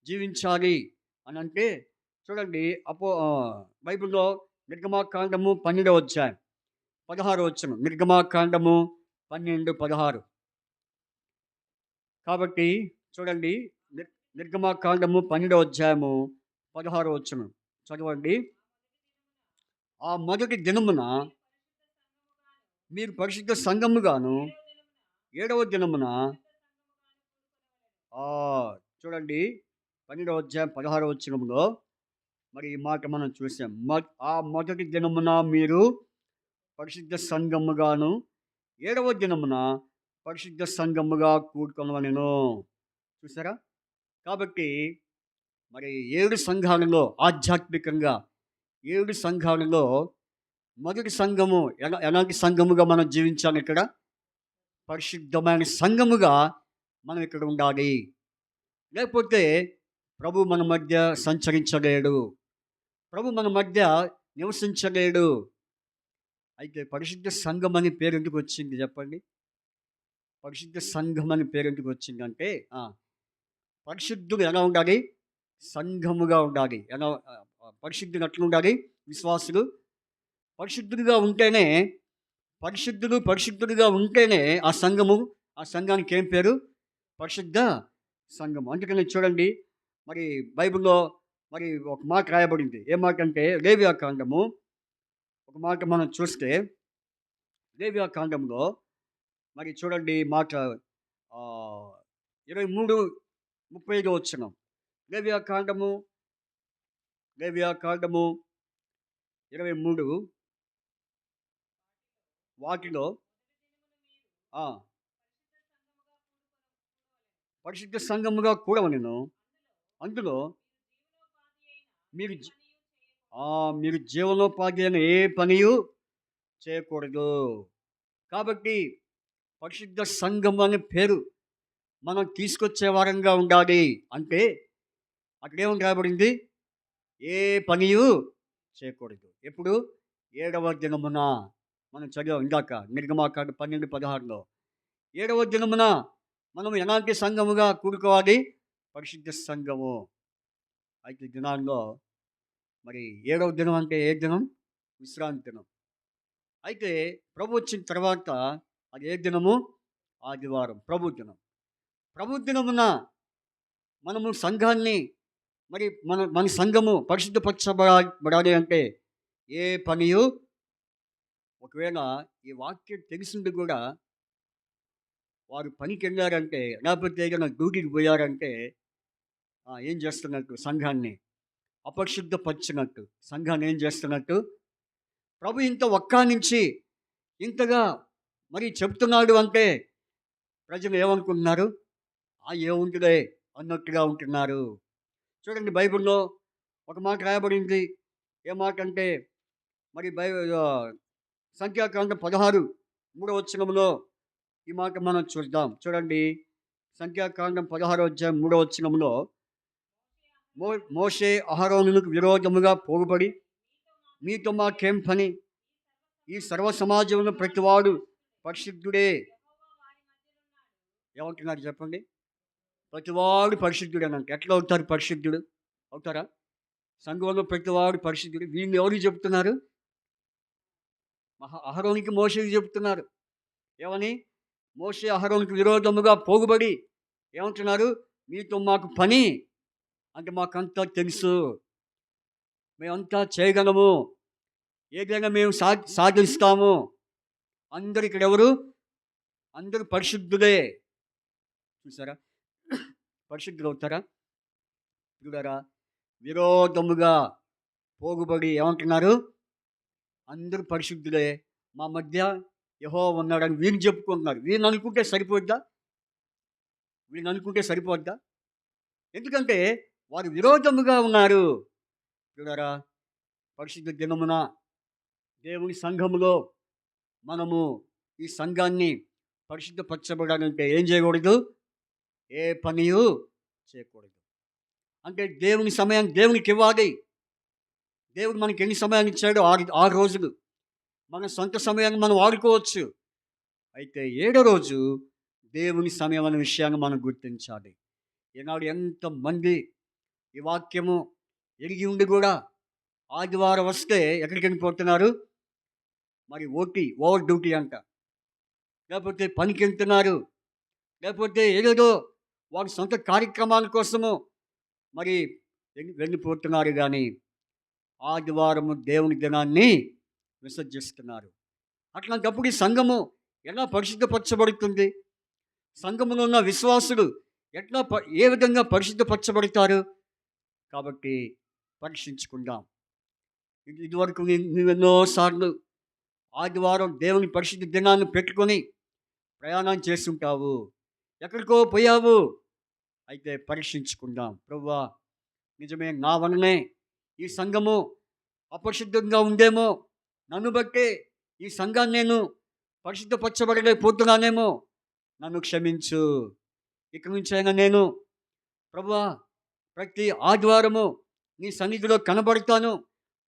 జీవించాలి అని అంటే చూడండి, బైబిల్లో నిర్గమాకాండము 12:16. నిర్గమాకాండము 12:16. కాబట్టి చూడండి, నిర్గమాకాండము 12:16 చదవండి. ఆ మొదటి దినమున మీరు పరిశుద్ధ సంఘముగాను, 7వ దినమున చూడండి 12:16 మరి ఈ మాట మనం చూసాం. ఆ మొదటి దినమున మీరు పరిశుద్ధ సంఘముగాను, 7వ దినమున పరిశుద్ధ సంఘముగా కూడుకొనవలెను. చూసారా? కాబట్టి మరి 7 సంఘాలలో ఆధ్యాత్మికంగా 7 సంఘాలలో మొదటి సంఘము ఎలాంటి సంఘముగా మనం జీవించాలి? ఇక్కడ పరిశుద్ధమైన సంఘముగా మనం ఇక్కడ ఉండాలి. లేకపోతే ప్రభు మన మధ్య సంచరించలేడు, ప్రభు మన మధ్య నివసించలేడు. అయితే పరిశుద్ధ సంఘం అని పేరు ఎందుకు వచ్చింది చెప్పండి? పరిశుద్ధ సంఘం అని పేరు ఎందుకు వచ్చిందంటే పరిశుద్ధులు ఎలా ఉండాలి? సంఘముగా ఉండాలి. ఎలా పరిశుద్ధులు ఎట్లా ఉండాలి? విశ్వాసులు పరిశుద్ధులుగా ఉంటేనే, పరిశుద్ధులుగా ఉంటేనే ఆ సంఘానికి ఏం పేరు? పరిశుద్ధ సంఘం. అందుకని చూడండి, మరి బైబిల్లో మరి ఒక మాట రాయబడింది. ఏ మాట అంటే లేవియాకాండము, ఒక మాట మనం చూస్తే లేవియాకాండంలో మరి చూడండి మాట 23:35. లేవియాకాండము 23 వాటిలో ఆ, పరిశుద్ధ సంఘముగా కూడవలెను. అందులో మీరు ఆ, మీరు జీవనోపాధి అయిన ఏ పనియు చేయకూడదు. కాబట్టి పరిశుద్ధ సంఘం అనే పేరు మనం తీసుకొచ్చే వారంగా ఉండాలి. అంటే అక్కడ ఏమని రాయబడింది? ఏ పనియు చేయకూడదు. ఎప్పుడు? 7వ దినమున. మనం చదివాం ఇందాక నిర్గమాకాండం 12:16లో. 7వ దినమున మనం ఎలాంటి సంఘముగా కూడుకోవాలి? పరిశుద్ధ సంఘము. అయితే ఈ దినాల్లో మరి 7వ దినం అంటే ఏ దినం? విశ్రాంతి దినం. అయితే ప్రభు వచ్చిన తర్వాత అది ఏ దినము? ఆదివారం. ప్రభు దినం. ప్రభు దినమున మనము సంఘాన్ని మరి మన మన సంఘము పరిశుద్ధపరచబడాలి అంటే ఏ పనియు ఒకవేళ ఈ వాక్యం తెలిసింది కూడా వారు పనికెళ్ళారంటే లేకపోతే ఏదైనా డ్యూటీకి పోయారంటే ఏం చేస్తున్నట్టు? సంఘాన్ని అపరిశుద్ధపరిచినట్టు. సంఘాన్ని ఏం చేస్తున్నట్టు? ప్రభు ఇంత నుంచి ఇంతగా మరి చెప్తున్నాడు అంటే ప్రజలు ఏమనుకుంటున్నారు? ఏముంటుందే అన్నట్టుగా ఉంటున్నారు. చూడండి బైబిల్‌లో ఒక మాట రాయబడింది. ఏ మాట అంటే మరి సంఖ్యాకాండం 16 3వ వచనంలో ఈ మాట మనం చూద్దాం. చూడండి సంఖ్యాకాండం 16వ అధ్యాయం 3వ వచనంలో మోషే అహరోనులకు విరోధముగా పోగుబడి మీతో మాకేం పని? ఈ సర్వ సమాజంలో ప్రతివాడు పరిశుద్ధుడే. ఏమంటున్నారు చెప్పండి? ప్రతివాడు పరిశుద్ధుడేనంట. ఎట్లా అవుతారు పరిశుద్ధుడు? అవుతారా? సంఘంలో ప్రతివాడు పరిశుద్ధుడు. వీళ్ళు ఎవరికి చెప్తున్నారు? అహరోనుకి మోషేకి చెప్తున్నారు. ఏమని? మోషే అహరోనుకి విరోధముగా పోగుబడి ఏమంటున్నారు? మీతో మాకు పని అంటే మాకంతా తెలుసు, మేమంతా చేయగలము, ఏదైనా మేము సాధిస్తాము. అందరు ఇక్కడ ఎవరు? అందరూ పరిశుద్ధులే. చూసారా? పరిశుద్ధులు అవుతారా? చూడారా? విరోధముగా పోగుబడి ఏమంటున్నారు? అందరూ పరిశుద్ధులే, మా మధ్య యెహోవా ఉన్నాడని వీళ్ళు చెప్పుకుంటున్నారు. వీళ్ళు అనుకుంటే సరిపోద్దా? వీళ్ళు అనుకుంటే సరిపోద్దా? ఎందుకంటే వారు విరోధముగా ఉన్నారు. చూడారా? పరిశుద్ధ దినమున దేవుని సంఘములో మనము ఈ సంఘాన్ని పరిశుద్ధపరచబడాలంటే ఏం చేయకూడదు? ఏ పనియు చేయకూడదు. అంటే దేవుని సమయాన్ని దేవునికి ఇవ్వాలి. దేవుడు మనకి ఎన్ని సమయాన్ని ఇచ్చాడో 6 రోజులు మన సొంత సమయాన్ని మనం వాడుకోవచ్చు. అయితే 7వ రోజు దేవుని సమయం అనే విషయాన్ని మనం గుర్తించాలి. ఈనాడు ఎంతమంది ఈ వాక్యము ఎరిగి ఉండి కూడా ఆదివారం వస్తే ఎక్కడికి వెళ్ళిపోతున్నారు? మరి ఓవర్ డ్యూటీ అంట, లేకపోతే పనికి వెళ్తున్నారు, లేకపోతే ఏదేదో వారి సొంత కార్యక్రమాల కోసము మరి వెళ్ళిపోతున్నారు. కానీ ఆదివారము దేవుని దినాన్ని విసర్జిస్తున్నారు. అట్లాంటప్పుడు ఈ సంఘము ఎలా పరిశుద్ధపరచబడుతుంది? సంఘములో ఉన్న విశ్వాసులు ఏ విధంగా పరిశుద్ధపరచబడతారు? కాబట్టి పరీక్షించుకుందాం. ఇదివరకు నువ్వెన్నోసార్లు ఆదివారం దేవుని పరిశుద్ధ దినాన్ని పెట్టుకొని ప్రయాణం చేస్తుంటావు, ఎక్కడికో పోయావు. అయితే పరీక్షించుకుందాం. ప్రభువా, నిజమే, నా వలనే ఈ సంఘము అపరిశుద్ధంగా ఉందేమో, నన్ను బట్టే ఈ సంఘాన్ని నేను పరిశుద్ధపరచబడలేకపోతున్నానేమో, నన్ను క్షమించు. ఇక నుంచైనా నేను ప్రభువా ప్రతి ఆదివారము నీ సన్నిధిలో కనబడతాను,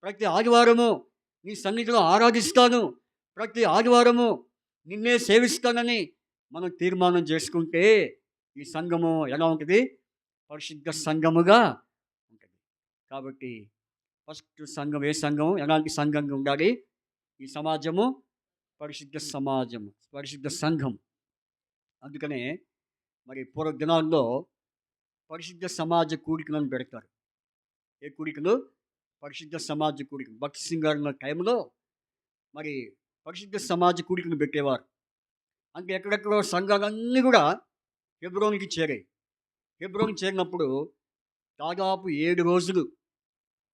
ప్రతి ఆదివారము నీ సన్నిధిలో ఆరాధిస్తాను, ప్రతి ఆదివారము నిన్నే సేవిస్తానని మనం తీర్మానం చేసుకుంటే ఈ సంఘము ఎలా ఉంటుంది? పరిశుద్ధ సంఘముగా ఉంటుంది. కాబట్టి ఫస్ట్ సంఘం ఏ సంఘం? ఎలాంటి సంఘంగా ఉండాలి? ఈ సమాజము పరిశుద్ధ సమాజం, పరిశుద్ధ సంఘం. అందుకనే మరి పూర్వ దినాల్లో పరిశుద్ధ సమాజ కూడికలను పెడతారు. ఏ కూడికలు? పరిశుద్ధ సమాజ కూడికలు. భక్తి సింగ్ గారు ఉన్న టైంలో మరి పరిశుద్ధ సమాజ కూడికను పెట్టేవారు. అంటే ఎక్కడెక్కడో సంఘాలన్నీ కూడా హెబ్రోన్కి చేరాయి. హెబ్రోన్కి చేరినప్పుడు దాదాపు 7 రోజులు,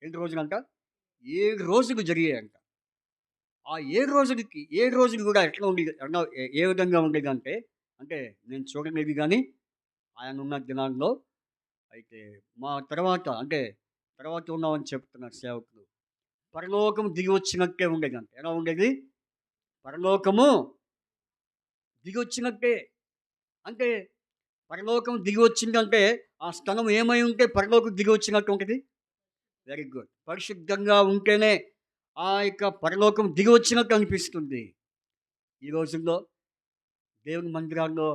ఎన్ని రోజులంట? 7 రోజులు జరిగాయంట. ఆ 7 రోజులు కూడా ఎట్లా ఉండేది ఏ విధంగా ఉండేదంటే, అంటే నేను చూడలేదు గానీ, ఆయనున్న దినాల్లో అయితే మా తర్వాత ఉన్నామని చెప్తున్నారు సేవకులు. పరలోకం దిగి వచ్చినట్టే ఉండేదంట. ఎలా ఉండేది? పరలోకము దిగొచ్చినట్టే. అంటే పరలోకం దిగి వచ్చిందంటే, ఆ స్థలం ఏమై ఉంటే పరలోకం దిగి వచ్చినట్టు ఉంటది? Very good. పరిశుద్ధంగా ఉంటేనే ఆ యొక్క పరలోకం దిగి వచ్చినట్టు అనిపిస్తుంది. ఈ రోజుల్లో దేవుని మందిరాల్లో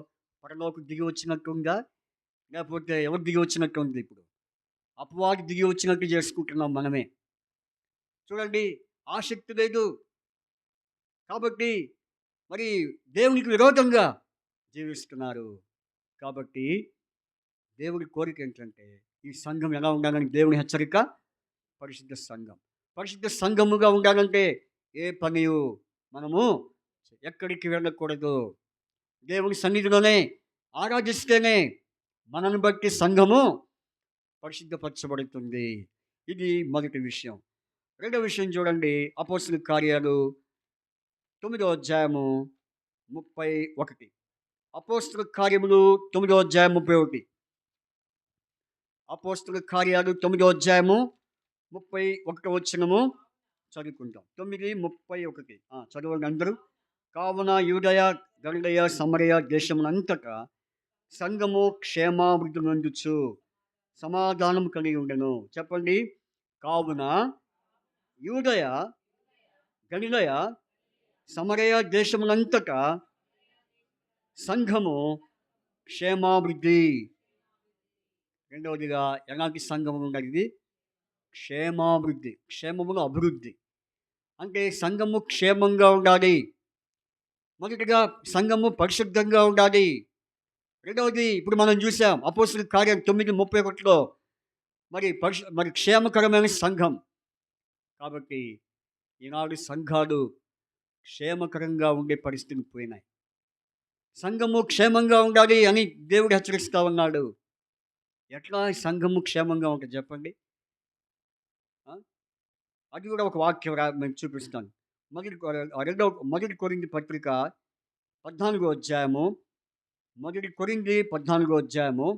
పరలోకం దిగి వచ్చినట్టుందా? లేకపోతే ఎవరు దిగి వచ్చినట్టు ఉంది ఇప్పుడు? అపవాది దిగి వచ్చినట్టు చేసుకుంటున్నాం మనమే. చూడండి, ఆసక్తి లేదు. కాబట్టి మరి దేవునికి విరోధంగా జీవిస్తున్నారు. కాబట్టి దేవుడి కోరిక ఏంటంటే, ఈ సంఘం ఎలా ఉండాలని దేవుని హెచ్చరిక, పరిశుద్ధ సంఘం. పరిశుద్ధ సంఘముగా ఉండాలంటే ఏ పనియు మనము ఎక్కడికి వెళ్ళకూడదు. దేవుని సన్నిధిలోనే ఆరాధిస్తేనే మనల్ని బట్టి సంఘము పరిశుద్ధపరచబడుతుంది. ఇది మొదటి విషయం. రెండో విషయం చూడండి, అపోస్తలుల కార్యాలు 9వ అధ్యాయము 31. అపోస్తలుల కార్యములు 9వ అధ్యాయం 31. అపోస్తలుల కార్యాలు 9వ అధ్యాయము 31వ వచనము చదువుకుంటాం. 9:31. చదవండి అందరూ. కావున యూదయ, గలిలయ, సమరయ దేశమునంతటా సంఘము క్షేమాభివృద్ధి నొందుచు సమాధానం కలిగి ఉండెను. చెప్పండి. కావున యూదయ, గలిలయ, సమరయ దేశమునంతటా సంఘము క్షేమాభివృద్ధి. రెండవదిగా ఎలాంటి సంఘం ఉండాలి? ఇది క్షేమాభివృద్ధి. క్షేమములో అభివృద్ధి అంటే సంఘము క్షేమంగా ఉండాలి. మొదటిగా సంఘము పరిశుద్ధంగా ఉండాలి. రెండవది ఇప్పుడు మనం చూసాం అపోస్తలుల కార్యం 9:31లో మరి క్షేమకరమైన సంఘం. కాబట్టి ఈనాడు సంఘాలు క్షేమకరంగా ఉండే పరిస్థితులు పోయినాయి. సంఘము క్షేమంగా ఉండాలి అని దేవుడు హెచ్చరిస్తూ ఉన్నాడు. ఎట్లా సంఘము క్షేమంగా ఉంటుంది చెప్పండి? అది కూడా ఒక వాక్యం నేను చూపిస్తాను. మొదటి కొరింథీ పత్రిక 14వ అధ్యాయము. మొదటి కొరింథీ 14వ అధ్యాయము.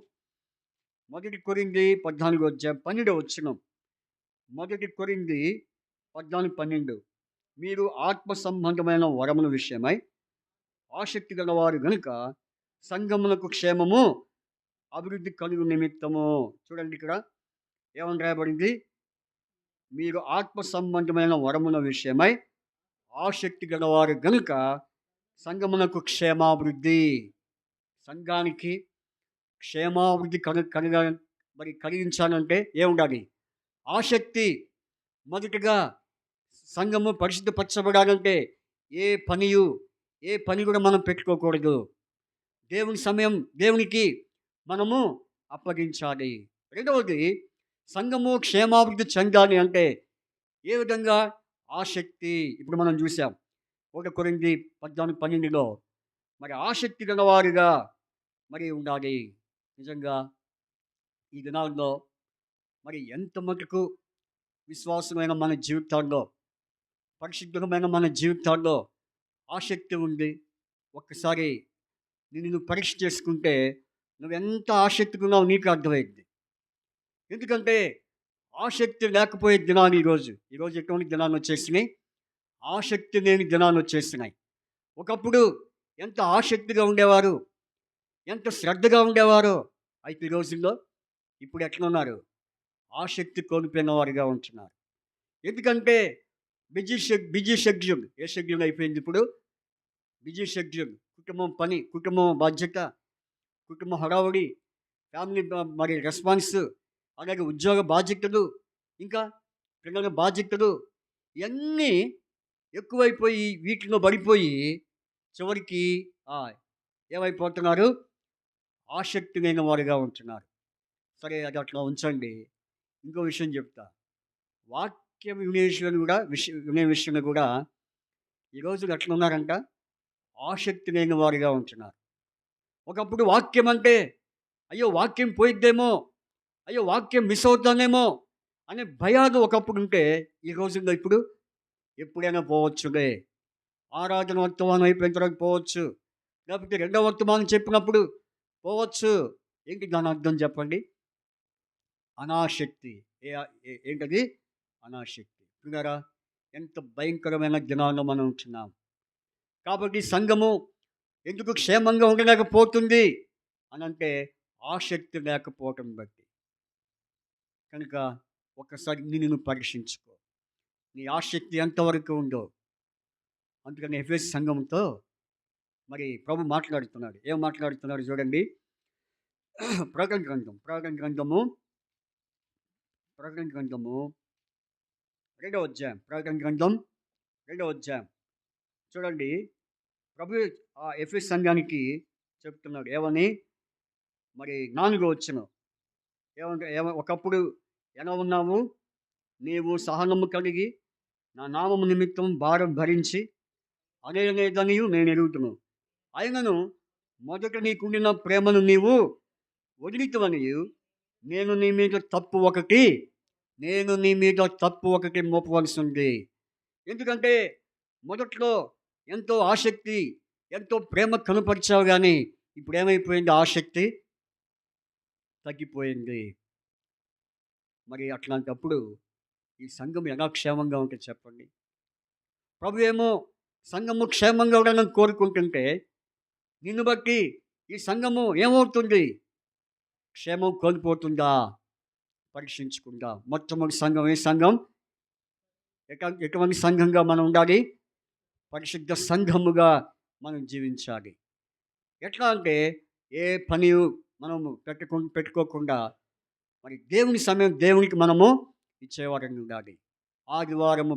12వ వచనం. మొదటి కొరింథీ 14:12. మీరు ఆత్మ సంబంధమైన వరముల విషయమై ఆసక్తి గలవారు గనుక సంఘములకు క్షేమము అభివృద్ధి కలుగు నిమిత్తము. చూడండి ఇక్కడ ఏమని రాయబడింది? మీరు ఆత్మ సంబంధమైన వరముల విషయమై ఆసక్తి గలవారు గనుక సంఘమునకు క్షేమాభివృద్ధి. సంఘానికి క్షేమాభివృద్ధి కలిగించాలంటే ఏముండాలి? ఆసక్తి. మొదటిగా సంఘము పరిశుద్ధపరచబడాలంటే ఏ పని కూడా మనం పెట్టుకోకూడదు. దేవునికి మనము అప్పగించాలి. రెండవది, సంఘము క్షేమాభివృద్ధి చెందాలి అంటే ఏ విధంగా? ఆసక్తి. ఇప్పుడు మనం చూసాం 1 కొరింథీ 14:12లో మరి ఆసక్తి గలవారుగా మరి ఉండాలి. నిజంగా ఈ దినాల్లో మరి ఎంత మటుకు విశ్వాసమైన మన జీవితాల్లో, పరిశుద్ధమైన మన జీవితాల్లో ఆసక్తి ఉంది. ఒక్కసారి నిన్ను పరీక్ష చేసుకుంటే నువ్వెంత ఆసక్తిగా ఉన్నావు నీకు అర్థమైంది. ఎందుకంటే ఆసక్తి లేకపోయే దినాలు ఈరోజు ఎటువంటి దినాలు వచ్చేసినాయి? ఆసక్తి లేని దినాలు వచ్చేసినాయి. ఒకప్పుడు ఎంత ఆసక్తిగా ఉండేవారు, ఎంత శ్రద్ధగా ఉండేవారో. అయితే ఈ రోజుల్లో ఇప్పుడు ఎట్లున్నారు? ఆసక్తి కోల్పోయిన వారిగా ఉంటున్నారు. ఎందుకంటే బిజీ షెడ్యూల్. ఏ షెడ్యూల్ అయిపోయింది ఇప్పుడు? Busy schedule. కుటుంబం పని, కుటుంబం బాధ్యత, కుటుంబ హడావుడి, ఫ్యామిలీ మరి రెస్పాన్స్, అలాగే ఉద్యోగ బాధ్యతలు, ఇంకా పిల్లల బాధ్యతలు ఇవన్నీ ఎక్కువైపోయి వీటిలో పడిపోయి చివరికి ఏమైపోతున్నారు? ఆసక్తి లేని వారిగా ఉంటున్నారు. సరే, అది అట్లా ఉంచండి. ఇంకో విషయం చెప్తా. వాక్యం వినే విషయంలో కూడా ఈరోజు ఎట్లా ఉన్నారంట? ఆసక్తి లేని వారిగా ఉంటున్నారు. ఒకప్పుడు వాక్యం అంటే అయ్యో వాక్యం పోయిద్దేమో, అయ్యో వాక్యం మిస్ అవుతానేమో అనే భయాలు ఒకప్పుడు ఉంటే ఈ రోజుల్లో ఇప్పుడు ఎప్పుడైనా పోవచ్చులే. ఆరాధన వర్తమానం అయిపోయిన తర్వాత పోవచ్చు. లేకపోతే రెండో వర్తమానం చెప్పినప్పుడు పోవచ్చు. ఏంటి దాని అర్థం చెప్పండి? అనాసక్తి. ఏంటది? అనాసక్తి. చూసారా? ఎంత భయంకరమైన దినాల్లో మనం ఉంటున్నాం. కాబట్టి సంఘము ఎందుకు క్షేమంగా ఉండలేకపోతుంది అనంటే ఆసక్తి లేకపోవటం బట్టి. కనుక ఒక్కసారి నిన్ను పరీక్షించుకో. నీ ఆసక్తి ఎంతవరకు ఉందో. అందుకని ఎఫెసు సంఘంతో మరి ప్రభు మాట్లాడుతున్నాడు. ఏం మాట్లాడుతున్నాడు చూడండి. ప్రకటన గ్రంథము రెండవ అధ్యాయం. ప్రకటన గ్రంథం 2వ అధ్యాయం చూడండి. ప్రభు ఆ ఎఫెసు సంఘానికి చెప్తున్నాడు ఏమని. మరి 4వ వచనం ఏమంటే ఒకప్పుడు ఎలా ఉన్నావు, నీవు సహనము కలిగి నా నామము నిమిత్తం భారం భరించి అనేదనియు నేను ఎరుగుతున్నాను. అయినను మొదట నీకుండిన ప్రేమను నీవు వదిలితవనియు నేను నీ మీద తప్పు ఒకటి మోపవలసి ఉంది. ఎందుకంటే మొదట్లో ఎంతో ఆసక్తి, ఎంతో ప్రేమ కనపరిచావు, కానీ ఇప్పుడు ఏమైపోయింది? ఆసక్తి తగ్గిపోయింది. మరి అట్లాంటప్పుడు ఈ సంఘం ఎలా క్షేమంగా ఉంటుంది చెప్పండి? ప్రభు ఏమో సంఘము క్షేమంగా ఉండాలని కోరుకుంటుంటే నిన్ను బట్టి ఈ సంఘము ఏమవుతుంది? క్షేమం కోల్పోతుందా? పరీక్షించుకుందా. మొట్టమొదటి సంఘం ఏ సంఘం? ఎటువంటి సంఘంగా మనం ఉండాలి? పరిశుద్ధ సంఘముగా మనం జీవించాలి. ఎట్లా అంటే ఏ పని మనము పెట్టుకోకుండా మరి దేవుని సమయం దేవునికి మనము ఇచ్చేవారంగా ఉండాలి.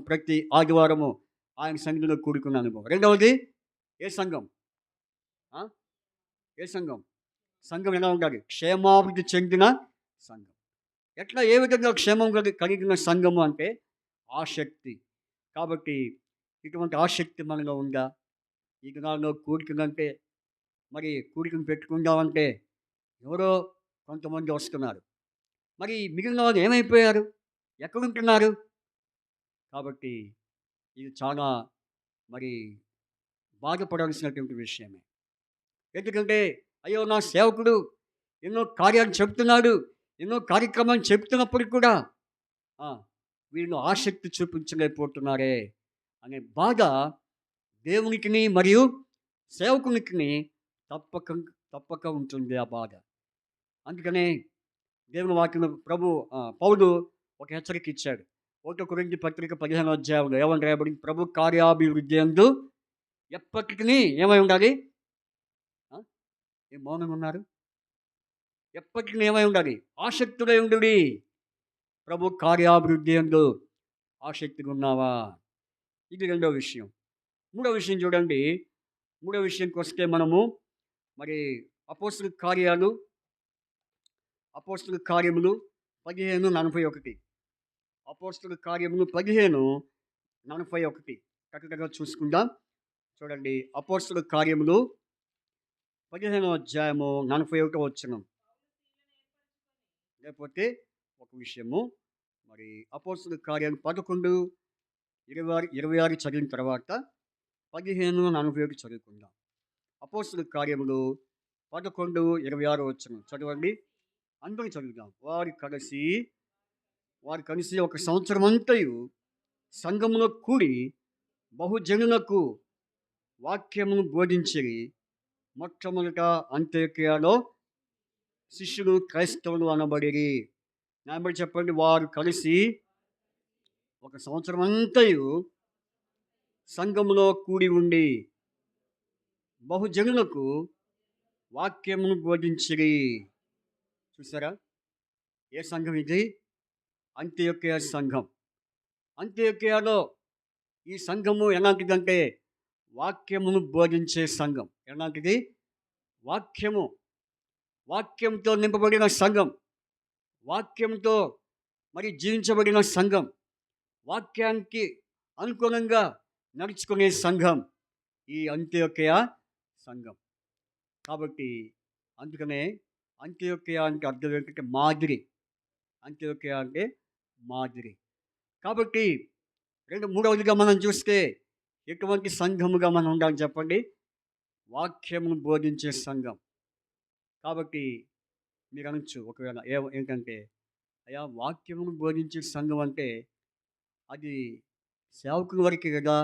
ప్రతి ఆదివారము ఆయన సన్నిధిలో కూడుకున్న అనుభవం. రెండవది ఏ సంఘం? సంఘం ఎలా ఉండాలి? క్షేమాభివృద్ధి చెందిన సంఘం. ఏ విధంగా క్షేమం కలిగిన సంఘము అంటే ఆసక్తి. కాబట్టి ఇటువంటి ఆసక్తి మనలో ఉందా? ఈ దినాల్లో కూడికనంటే మరి కూడికను పెట్టుకుందామంటే ఎవరో కొంతమంది వస్తున్నారు. మరి మిగిలిన వాళ్ళు ఏమైపోయారు? ఎక్కడుంటున్నారు? కాబట్టి ఇది చాలా మరి బాధపడాల్సినటువంటి విషయమే. ఎందుకంటే అయ్యో, నా సేవకుడు ఎన్నో కార్యాలు చెప్తున్నాడు, ఎన్నో కార్యక్రమాలు చెప్తున్నప్పటికి కూడా వీళ్ళు ఆసక్తి చూపించలేకపోతున్నారే అనే బాధ దేవునికి మరియు సేవకునికి తప్పక ఉంటుంది ఆ బాధ. అందుకనే దేవుని వాక్యం పౌలు ఒక హెచ్చరిక ఇచ్చాడు. 1 కొరింథీ పత్రిక 15వ అధ్యాయంలో ఏమని రాయబడింది? ప్రభు కార్యాభివృద్ధి యందు ఎప్పటికీ ఏమై ఉండాలి? ఏం మౌనంగా ఉన్నారు? ఎప్పటికీ ఏమై ఉండాలి? ఆసక్తులై ఉండుడి. ప్రభు కార్యాభివృద్ధి యందు ఆసక్తిగా ఉన్నావా? ఇది రెండో విషయం. మూడో విషయం చూడండి. మూడో విషయానికి వస్తే మనము మరి అపోస్తలుల కార్యములు 15:41. అపోస్తలుల కార్యములు 15:41 చక్కగా చూసుకుందాం. చూడండి. అపోస్తలుల కార్యములు 15వ అధ్యాయము 41వ వచనం. లేకపోతే ఒక విషయము మరి అపోస్తలుల కార్యాలు 11:26 చదివిన తర్వాత 15:41 చదువుకుందాం. అపోస్తలుల కార్యములు 11:26 వచనం చదవండి. అందరూ చదువుదాం. వారు కలిసి ఒక సంవత్సరం అంతయు సంఘములో కూడి బహుజనులకు వాక్యమును బోధించిరి. మొట్టమొదట అంత్యోక్యలో శిష్యులు క్రైస్తవులు అనబడిరి. నాబడి చెప్పండి. వారు కలిసి ఒక సంవత్సరం అంతయు సంఘములో కూడి ఉండి బహుజనులకు వాక్యమును బోధించిరి. చూసారా? ఏ సంఘం ఇది? అంత్యోక్య సంఘం. అంత్యోక్యలో ఈ సంఘము ఎలాంటిదంటే వాక్యమును బోధించే సంఘం. ఎలాంటిది? వాక్యంతో నింపబడిన సంఘం, వాక్యంతో మరి జీవించబడిన సంఘం, వాక్యానికి అనుగుణంగా నడుచుకునే సంఘం ఈ అంత్యోక్య సంఘం. కాబట్టి అందుకనే అంత్యోక్య అంటే అర్థం ఏంటంటే మాదిరి. అంత్యోక్య అంటే మాదిరి. కాబట్టి మూడవదిగా మనం చూస్తే ఎటువంటి సంఘముగా మనం ఉండాలి చెప్పండి? వాక్యమును బోధించే సంఘం. కాబట్టి మీరు అనొచ్చు ఒకవేళ ఏంటంటే, అయ్యా వాక్యమును బోధించే సంఘం అంటే అది సేవకుల వరకే కదా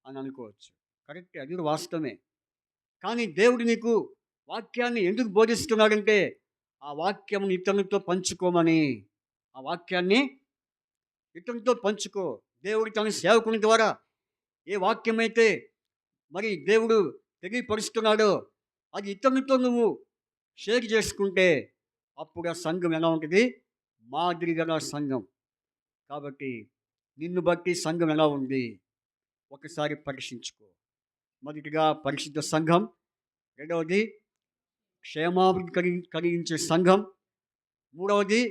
అని అనుకోవచ్చు. కరెక్టే, అది కూడా వాస్తవమే. కానీ దేవుడు నీకు వాక్యాన్ని ఎందుకు బోధిస్తున్నాడంటే, ఆ వాక్యమును ఇతరులతో పంచుకోమని. ఆ వాక్యాన్ని ఇతరులతో పంచుకో. దేవుడు తన సేవకుని ద్వారా ఏ వాక్యమైతే మరి దేవుడు తెలియపరుస్తున్నాడో అది ఇతరులతో నువ్వు షేర్ చేసుకుంటే అప్పుడు ఆ సంఘం ఎలా ఉంటుంది? మాదిరి గల సంఘం. కాబట్టి నిన్ను బట్టి సంఘం ఎలా ఉంది? ఒకసారి పరీక్షించుకో. మొదటిగా పరిశుద్ధ సంఘం, రెండవది క్షేమాభివృద్ధి కలిగించే సంఘం, మూడవది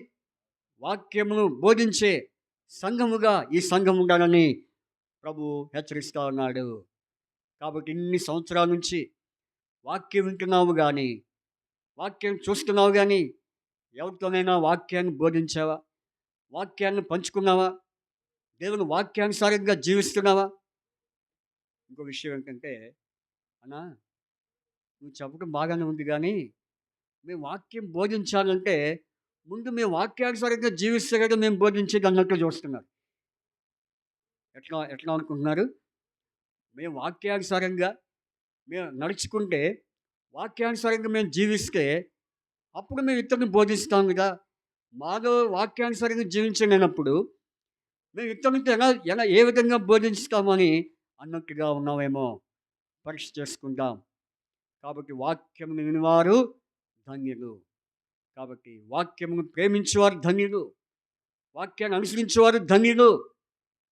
వాక్యమును బోధించే సంఘముగా ఈ సంఘం ఉండాలని ప్రభు హెచ్చరిస్తూ ఉన్నాడు. కాబట్టి ఇన్ని సంవత్సరాల నుంచి వాక్యం వింటున్నావు కానీ, వాక్యం చూస్తున్నావు కానీ, ఎవరితోనైనా వాక్యాన్ని బోధించావా? వాక్యాన్ని పంచుకున్నావా? దేవుని వాక్యానుసారంగా జీవిస్తున్నావా? ఇంకో విషయం ఏంటంటే, అన్నా నువ్వు చెప్పడం బాగానే ఉంది కానీ, మేము వాక్యం బోధించాలంటే ముందు మేము వాక్యానుసారంగా జీవిస్తే కదా మేము బోధించేది అన్నట్లు చూస్తున్నారు. ఎట్లా ఎట్లా అనుకుంటున్నారు? మేము వాక్యానుసారంగా మేము నడుచుకుంటే, వాక్యానుసారంగా మేము జీవిస్తే అప్పుడు మేము ఇతరులను బోధిస్తాం కదా. మాలో వాక్యానుసారంగా జీవించలేనప్పుడు మేము ఇతరులతో ఎలా ఎలా ఏ విధంగా బోధిస్తామని అన్నట్టుగా ఉన్నామేమో పరీక్ష చేసుకుందాం. కాబట్టి వాక్యమును వినివారు ధన్యులు. కాబట్టి వాక్యమును ప్రేమించేవారు ధన్యులు. వాక్యాన్ని అనుసరించేవారు ధన్యులు.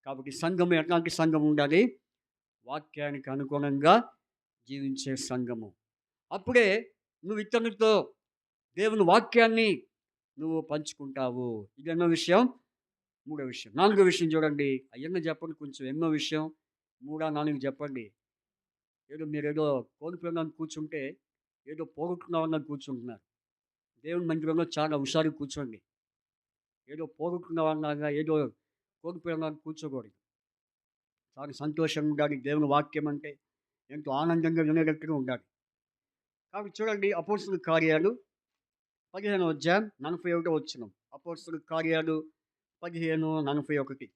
కాబట్టి సంఘము ఎట్లాంటి సంఘం ఉండాలి? వాక్యానికి అనుగుణంగా జీవించే సంఘము. అప్పుడే నువ్వు ఇతరులతో దేవుని వాక్యాన్ని నువ్వు పంచుకుంటావు. ఇది ఎన్నో విషయం? మూడో విషయం. నాలుగో విషయం చూడండి. అయ్యన్న చెప్పండి కొంచెం. ఎన్నో విషయం? 3, 4 చెప్పండి. మీరేదో కోల్పోయినాన్ని కూర్చుంటే ఏదో పోగొట్టుకున్నామన్నది కూర్చుంటున్నారు. దేవుని మందిరంలో చాలా హుషారుగా కూర్చోండి. ఏదో పోగొట్టుకున్నామన్నాగా ఏదో కోల్పోయినాన్ని కూర్చోకూడదు. చాలా సంతోషంగా ఉండాలి. దేవుని వాక్యం అంటే ఎంతో ఆనందంగా వినేటట్టుగా ఉండాలి. కాబట్టి చూడండి, అపోస్తలుల కార్యాలు 15వ అధ్యాయం 41వ వచనం. అపోస్తలుల కార్యాలు 15:41.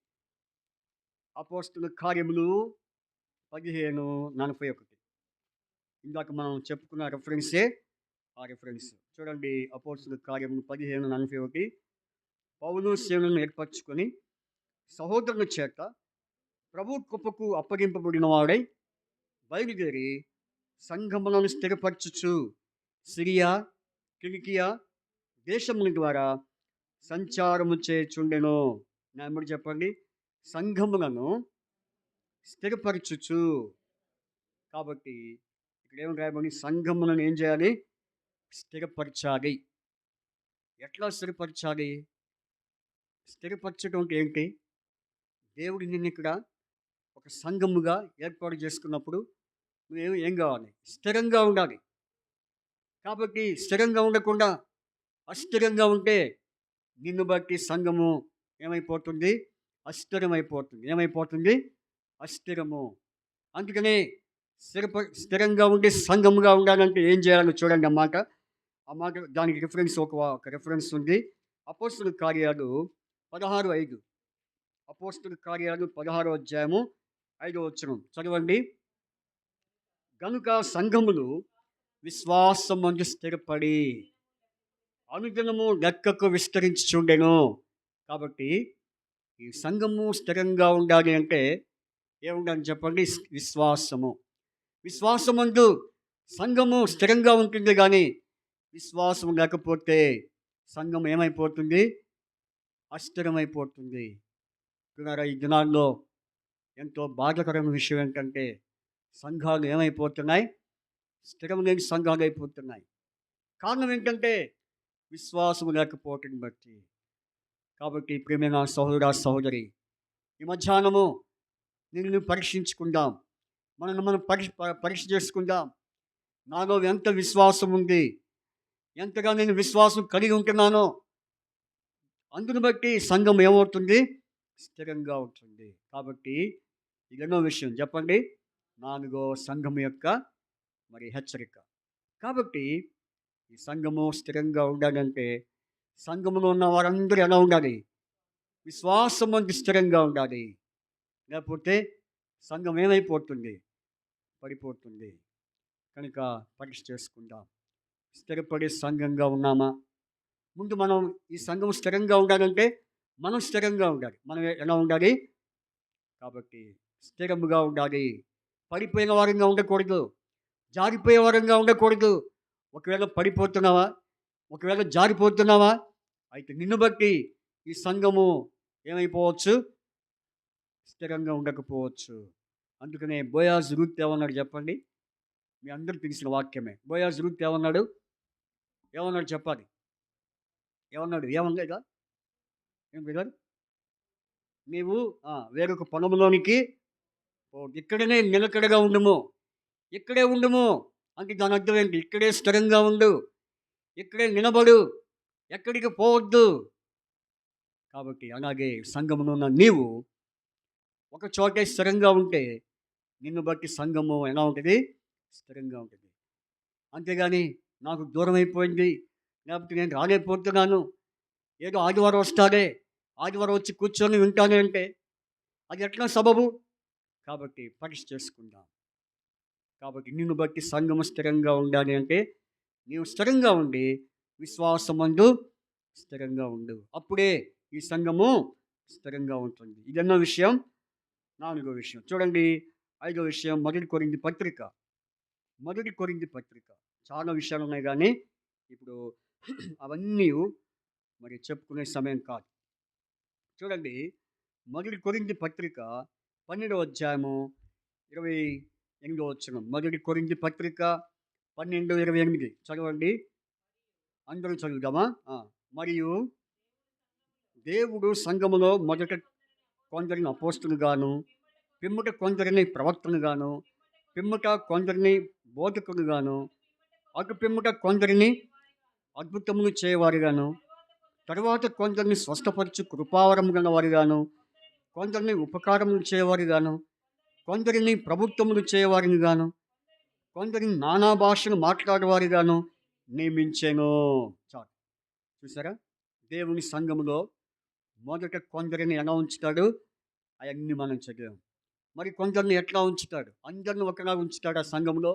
అపోస్తలుల కార్యములు 15:41. ఇందాక మనం చెప్పుకున్న రెఫరెన్సే ఆ రెఫరెన్స్. చూడండి, అపోస్తలుల కార్యములు 15:41. పౌలు సేవలను ఏర్పరచుకొని సహోదరుల చేత ప్రభు కృపకు అప్పగింపబడిన వాడై బయలుదేరి సంఘములను స్థిరపరచుచు సిరియా, కిలికియా దేశముల ద్వారా సంచారము చేయుచుండెను. నా ఎమ్మడి చెప్పండి. సంఘములను స్థిరపరచుచు. కాబట్టి ఇక్కడ ఏం రాయబడి? సంఘములను ఏం చేయాలి? స్థిరపరచాలి. ఎట్లా స్థిరపరచాలి? స్థిరపరచడం అంటే ఏంటి? దేవుడు నిన్ను ఇక్కడ ఒక సంఘముగా ఏర్పాటు చేసుకున్నప్పుడు నువ్వు ఏం కావాలి? స్థిరంగా ఉండాలి. కాబట్టి స్థిరంగా ఉండకుండా అస్థిరంగా ఉంటే నిన్ను బట్టి సంఘము ఏమైపోతుంది? అస్థిరమైపోతుంది. ఏమైపోతుంది? అస్థిరము. అందుకనే స్థిరంగా ఉండే సంఘముగా ఉండాలంటే ఏం చేయాలో చూడండి అన్నమాట. ఆ మాట దానికి రిఫరెన్స్ ఒక రిఫరెన్స్ ఉంది. అపోస్తలుల కార్యాలు 16:5. అపోస్తలుల కార్యాలు 16వ అధ్యాయము 5వ వచనం చదవండి. గనుక సంఘములు విశ్వాసమందు స్థిరపడి అనుదినము లెక్కకు విస్తరించుచుండెను. కాబట్టి ఈ సంఘము స్థిరంగా ఉండాలి అంటే ఏముండాలి చెప్పండి? విశ్వాసము. విశ్వాసమందు సంఘము స్థిరంగా ఉంటుంది. కానీ విశ్వాసం లేకపోతే సంఘం ఏమైపోతుంది? అస్థిరమైపోతుంది. ఈ దినాల్లో ఎంతో బాధాకరమైన విషయం ఏంటంటే సంఘాలు ఏమైపోతున్నాయి? స్థిరం లేని సంఘాలు అయిపోతున్నాయి. కారణం ఏంటంటే విశ్వాసం లేకపోవటం బట్టి. కాబట్టి ప్రియమైన సహోదర సహోదరి, ఈ మధ్యాహ్నము నిన్ను పరీక్షించుకుందాం. మనం పరీక్ష చేసుకుందాం. నాలో ఎంత విశ్వాసం ఉంది, ఎంతగా నేను విశ్వాసం కలిగి ఉంటున్నానో అందును బట్టి సంఘం ఏమవుతుంది? స్థిరంగా ఉంటుంది. కాబట్టి ఇది ఎన్నో విషయం చెప్పండి. 4 సంఘం యొక్క మరి హెచ్చరిక. కాబట్టి ఈ సంఘము స్థిరంగా ఉండాలంటే సంఘములో ఉన్న వారందరూ ఎలా ఉండాలి? విశ్వాసమందు స్థిరంగా ఉండాలి. లేకపోతే సంఘం ఏమైపోతుంది? పడిపోతుంది. కనుక పరీక్ష చేసుకుందాం. స్థిరపడే సంఘంగా ఉన్నామా? ముందు మనం ఈ సంఘం స్థిరంగా ఉండాలంటే మనం స్థిరంగా ఉండాలి. మనం ఎలా ఉండాలి? కాబట్టి స్థిరముగా ఉండాలి. పడిపోయిన వారంగా ఉండకూడదు. జారిపోయే వారంగా ఉండకూడదు. ఒకవేళ పడిపోతున్నావా? ఒకవేళ జారిపోతున్నావా? అయితే నిన్ను బట్టి ఈ సంఘము ఏమైపోవచ్చు? స్థిరంగా ఉండకపోవచ్చు. అందుకనే బోయాజు రూత్ ఏమన్నాడు చెప్పండి? మీ అందరికి తెలిసిన వాక్యమే. బోయాజు రూత్ ఏమన్నాడు? ఏమన్నాడు చెప్పాలి? ఏమన్నాడు? ఏమనలేదా? ఏం బ్రదర్? నీవు వేరొక పొలంలోనికి ఇక్కడనే నిలకడగా ఉండుము. ఇక్కడే ఉండుము అంటే దాని అర్థం ఏంటి? ఇక్కడే స్థిరంగా ఉండు. ఇక్కడే నిలబడు. ఎక్కడికి పోవద్దు. కాబట్టి అలాగే సంఘములో ఉన్న నీవు ఒక చోటే స్థిరంగా ఉంటే నిన్ను బట్టి సంఘము ఎలా ఉంటుంది? స్థిరంగా ఉంటుంది. అంతేగాని నాకు దూరం అయిపోయింది, లేకపోతే నేను రాలేకపోతున్నాను, ఏదో ఆదివారం వస్తాడే, ఆదివారం వచ్చి కూర్చొని వింటానే అంటే అది ఎట్లా సబబు? కాబట్టి పరీక్ష చేసుకుందాం. కాబట్టి నిన్ను బట్టి సంఘము స్థిరంగా ఉండాలి అంటే నీవు స్థిరంగా ఉండి విశ్వాసమందు స్థిరంగా ఉండు. అప్పుడే ఈ సంఘము స్థిరంగా ఉంటుంది. ఇదన్న విషయం. 4వ విషయం చూడండి. 5వ విషయం మొదటి కొరింథీ పత్రిక. మొదటి కొరింథీ పత్రిక చాలా విషయాలు ఉన్నాయి కానీ ఇప్పుడు అవన్నీ మరి చెప్పుకునే సమయం కాదు. చూడండి, మొదటి కొరింథీ పత్రిక 12వ అధ్యాయము 28వ వచనం. మొదటి కొరింథీ పత్రిక 12:28 చదవండి. అందరూ చదువుదామా? మరియు దేవుడు సంఘములో మొదట కొందరిని అపోస్తులుగాను, పిమ్మట కొందరిని ప్రవక్తలుగాను, పిమ్మట కొందరిని బోధకులుగాను, అటు పిమ్మట కొందరిని అద్భుతములు చేయవారుగాను, తరువాత కొందరిని స్వస్థపరచు కృపావరము గల వారుగాను, కొందరిని ఉపకారములు చేయవారుగాను, కొందరిని ప్రభుత్వములు చేయవారిని గాను, కొందరిని నానా భాషలు మాట్లాడేవారుగాను నియమించెను. చాలు. చూసారా? దేవుని సంఘములో మొదట కొందరిని ఎలా ఉంచుతాడు? అవన్నీ మనం చదివాం. మరి కొందరిని ఎట్లా ఉంచుతాడు? అందరిని ఒకలా ఉంచుతాడు ఆ సంఘంలో.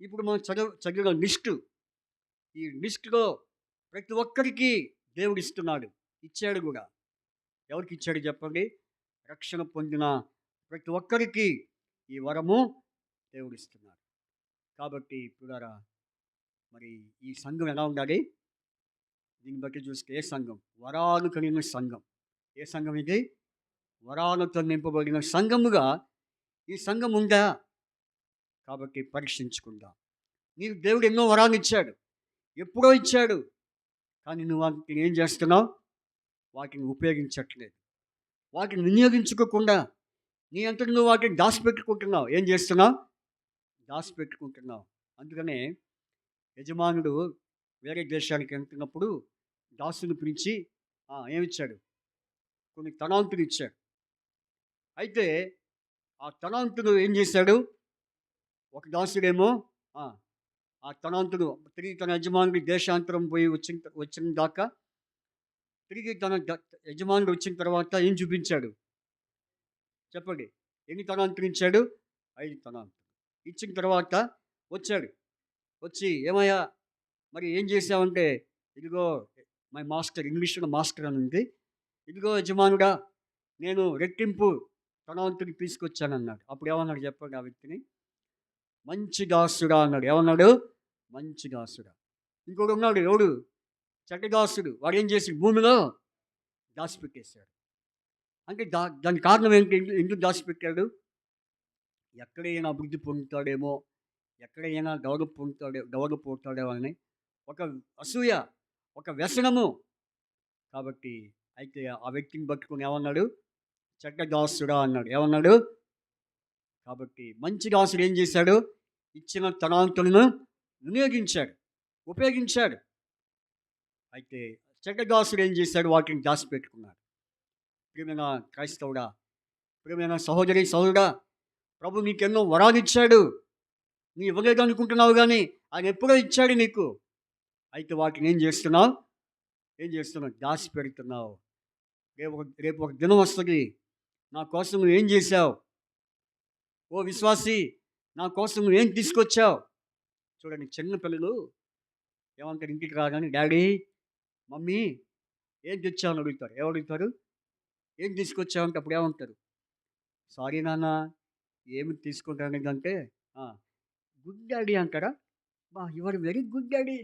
ఇప్పుడు మనం చదివిన లిస్టు, ఈ లిస్టులో ప్రతి ఒక్కరికి దేవుడు ఇస్తున్నాడు, ఇచ్చాడు కూడా. ఎవరికి ఇచ్చాడు చెప్పండి? రక్షణ పొందిన ప్రతి ఒక్కరికి ఈ వరము దేవుడు ఇస్తున్నాడు. కాబట్టి పిల్లరా, మరి ఈ సంఘం ఎలా ఉండాలి? దీన్ని బట్టి చూస్తే ఏ సంఘం? వరాలు కలిగిన సంఘం. ఏ సంఘం ఇది? వరాలతో నింపబడిన సంఘముగా ఈ సంఘం ఉందా? కాబట్టి పరీక్షించుకుందాం. నీకు దేవుడు ఎన్నో వరాలు ఇచ్చాడు, ఎప్పుడో ఇచ్చాడు, కానీ నువ్వు వాటిని ఏం చేస్తున్నావు? వాటిని ఉపయోగించట్లేదు. వాటిని వినియోగించుకోకుండా నీ అంతటి నువ్వు వాటిని దాచిపెట్టుకుంటున్నావు. ఏం చేస్తున్నావు? దాచిపెట్టుకుంటున్నావు. అందుకనే యజమానుడు వేరే దేశానికి వెళ్తున్నప్పుడు దాసుని పిలిచి ఏమిచ్చాడు? కొన్ని తలాంతులు ఇచ్చాడు. అయితే ఆ తలాంతులు ఏం చేశాడు? ఒక దాసుడేమో ఆ తలాంతుడు తిరిగి తన యజమానుడి దేశాంతరం పోయి వచ్చిన దాకా తిరిగి తన యజమానుడు వచ్చిన తర్వాత ఏం చూపించాడు చెప్పండి? ఎన్ని తలాంతులు ఇచ్చాడు? 5 తలాంతులు ఇచ్చిన తర్వాత వచ్చాడు. వచ్చి ఏమయ్యా మరి ఏం చేసావంటే, ఇదిగో మై మాస్టర్, ఇంగ్లీష్లో మాస్టర్ అని ఉంది, ఇదిగో యజమానుడా నేను రెట్టింపు తలాంతుని తీసుకొచ్చానన్నాడు. అప్పుడు ఏమన్నాడు చెప్పండి ఆ వ్యక్తిని? మంచి దాసుడా అన్నాడు. ఏమన్నాడు? మంచి దాసుడా. ఇంకోటి ఉన్నాడు, ఎవడు? చెడ్డ దాసుడు. వాడు ఏం చేసి భూమిలో దాచిపెట్టేశాడు. అంటే దాని కారణం ఏంటి? ఎందుకు దాచిపెట్టాడు? ఎక్కడైనా అభివృద్ధి పొందుతాడేమో, ఎక్కడైనా డెవలప్ అవుతాడేమో అని ఒక అసూయ, ఒక వ్యసనము. కాబట్టి అయితే ఆ వ్యక్తిని పట్టుకుని ఏమన్నాడు? చెడ్డ దాసుడా అన్నాడు. ఏమన్నాడు? కాబట్టి మంచి దాసుడు ఏం చేశాడు? ఇచ్చిన తలాంతులను వినియోగించాడు, ఉపయోగించాడు. అయితే చెడ్డ దాసుడు ఏం చేశాడు? వాటిని దాచిపెట్టుకున్నాడు. ప్రియమైన క్రైస్తవుడా, ప్రియమైన సహోదరి సహోదరుడా, ప్రభు నీకెన్నో వరాలిచ్చాడు. నీ ఇవ్వలేదు అనుకుంటున్నావు కానీ ఆయన ఎప్పుడో ఇచ్చాడు నీకు. అయితే వాటిని ఏం చేస్తున్నావు? దాచి పెడుతున్నావు. రేపు ఒక దినం వస్తుంది, నా కోసం నువ్వు ఏం చేశావు? ఓ విశ్వాసి, నా కోసం నువ్వేం తీసుకొచ్చావు? చూడండి, చిన్న పిల్లలు ఏమంటారు? ఇంటికి రాగానే డాడీ, మమ్మీ ఏం తెచ్చావని అడుగుతారు. ఏమడుగుతారు? ఏం తీసుకొచ్చావు అంటే అప్పుడు ఏమంటారు? సారీ నాన్న, ఏమి తీసుకుంటానంటే గుడ్ డాడీ అంటారా? బా, యువర్ వెరీ గుడ్ డాడీ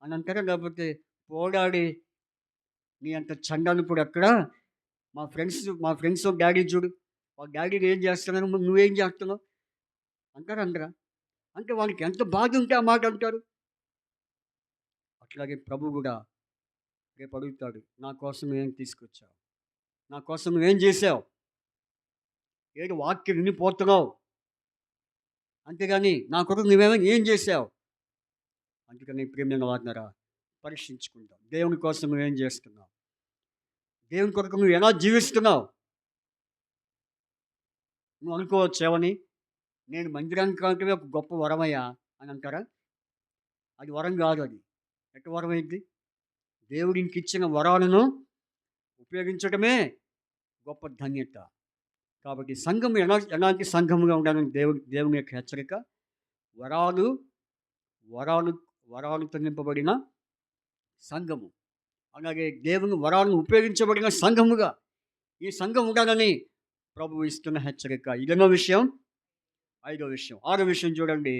అని అంటారా? లేకపోతే పో డాడీ, నీ అంత చండాలప్పుడు ఎక్కడ? మా ఫ్రెండ్స్ డాడీ చూడు, వాళ్ళ డాడీని ఏం చేస్తున్నాను, నువ్వేం చేస్తున్నావు అంటారా? అంటే వాళ్ళకి ఎంత బాధ ఉంటే ఆ మాట అంటారు. అట్లాగే ప్రభు కూడా రేపు అడుగుతాడు, నా కోసం ఏం తీసుకొచ్చావు? నా కోసం నువ్వేం చేసావు? ఏదో వాక్యం వినిపోతున్నావు, అంతేగాని నా కొరకు నువ్వేమైనా ఏం చేసావు? అందుకని ప్రియమైన వారినరా, పరీక్షించుకుంటాం. దేవుని కోసం నువ్వేం చేస్తున్నావు? దేవుని కొరకు నువ్వు ఎలా జీవిస్తున్నావు? నువ్వు అనుకోవచ్చు ఏమని, నేను మందిరానికి రావటమే ఒక గొప్ప వరమయ్యా అని అంటారా? అది వరం కాదు. అది ఎట్ట వరం అయింది? దేవుడు ఇంక ఇచ్చిన వరాలను ఉపయోగించడమే గొప్ప ధన్యత. కాబట్టి సంఘం ఎలాంటి సంఘముగా ఉండాలని దేవుని యొక్క హెచ్చరిక. వరాలు వరాలు వరాలుతో నింపబడిన సంఘము, అలాగే దేవుని వరాలను ఉపయోగించబడిన సంఘముగా ఈ సంఘం ఉండాలని ప్రభు ఇస్తున్న హెచ్చరిక. ఇదనో విషయం. 5వ విషయం. 6వ విషయం చూడండి.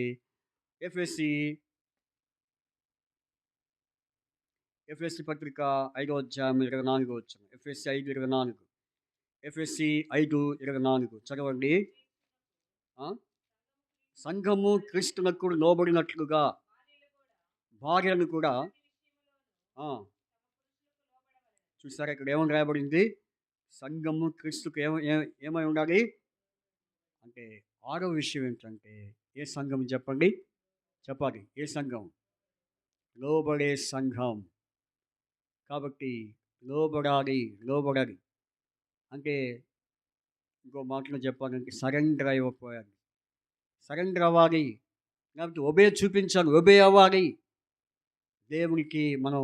ఎఫ్ఎస్సి పత్రిక 5వ అధ్యాయం 24వ వచనం. ఎఫ్ఎస్సి 5:24. ఎఫ్ఎస్సి 5:24 చదవండి. సంఘము క్రీస్తునకు లోబడినట్లుగా భార్యను కూడా చూసారా, ఇక్కడ ఏమని రాయబడింది? సంఘము క్రీస్తుకు ఏమై ఉండాలి అంటే 6వ విషయం ఏంటంటే, ఏ సంఘం చెప్పండి? చెప్పాలి. ఏ సంఘం? లోబడే సంఘం. కాబట్టి లోబడాలి అంటే ఇంకో మాటలో చెప్పాలంటే సరెండర్ అయిపోయాలి, సరెండర్ అవ్వాలి, లేకపోతే ఒబే చూపించాలి, ఒబే అవ్వాలి. దేవునికి మనం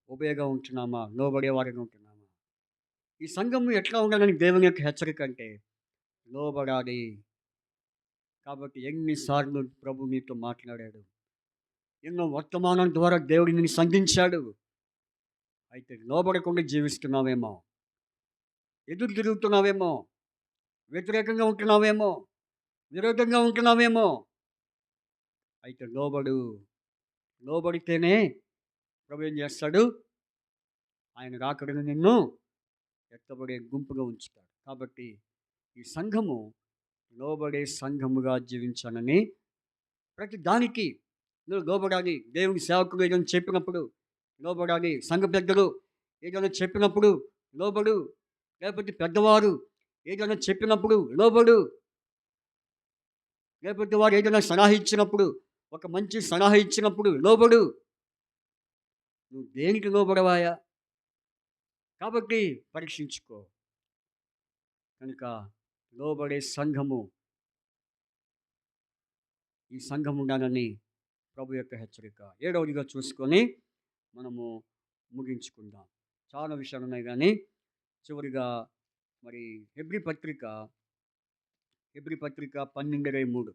ఒబేగా ఉంటున్నామా? లోబడేవారిగా ఉంటున్నామా? ఈ సంఘం ఎట్లా ఉండాలని దేవుని యొక్క హెచ్చరిక అంటే లోబడాలి. కాబట్టి ఎన్నిసార్లు ప్రభు నీతో మాట్లాడాడు, ఎన్నో వర్తమానం ద్వారా దేవుడు నిన్ను సంధించాడు. అయితే లోబడకుండా జీవిస్తున్నావేమో, ఎదురు తిరుగుతున్నావేమో, వ్యతిరేకంగా ఉంటున్నావేమో, విరోధంగా ఉంటున్నావేమో. అయితే లోబడితేనే ప్రభు ఏం చేస్తాడు? ఆయన రాకడను నిన్ను ఎత్తబడే గుంపుగా ఉంచుతాడు. కాబట్టి ఈ సంఘము లోబడే సంఘముగా జీవించాలని ప్రతి దానికి నువ్వు లోబడాలి. దేవుని సేవకుడు ఏదైనా చెప్పినప్పుడు లోబడాలి. సంఘ పెద్దలు ఏదైనా చెప్పినప్పుడు లోబడు. లేకపోతే పెద్దవారు ఏదైనా చెప్పినప్పుడు లోబడు. లేకపోతే వారు ఏదైనా సలహా ఇచ్చినప్పుడు, ఒక మంచి సలహా ఇచ్చినప్పుడు లోబడు. నువ్వు దేనికి లోబడవాయా? కాబట్టి పరీక్షించుకో. కనుక లోబడే సంఘము, ఈ సంఘం ఉండాలని ప్రభు యొక్క హెచ్చరిక. 7వదిగా చూసుకొని మనము ముగించుకుందాం. చాలా విషయాలు ఉన్నాయి కానీ చివరిగా మరి హెబ్రీ పత్రిక 12:23.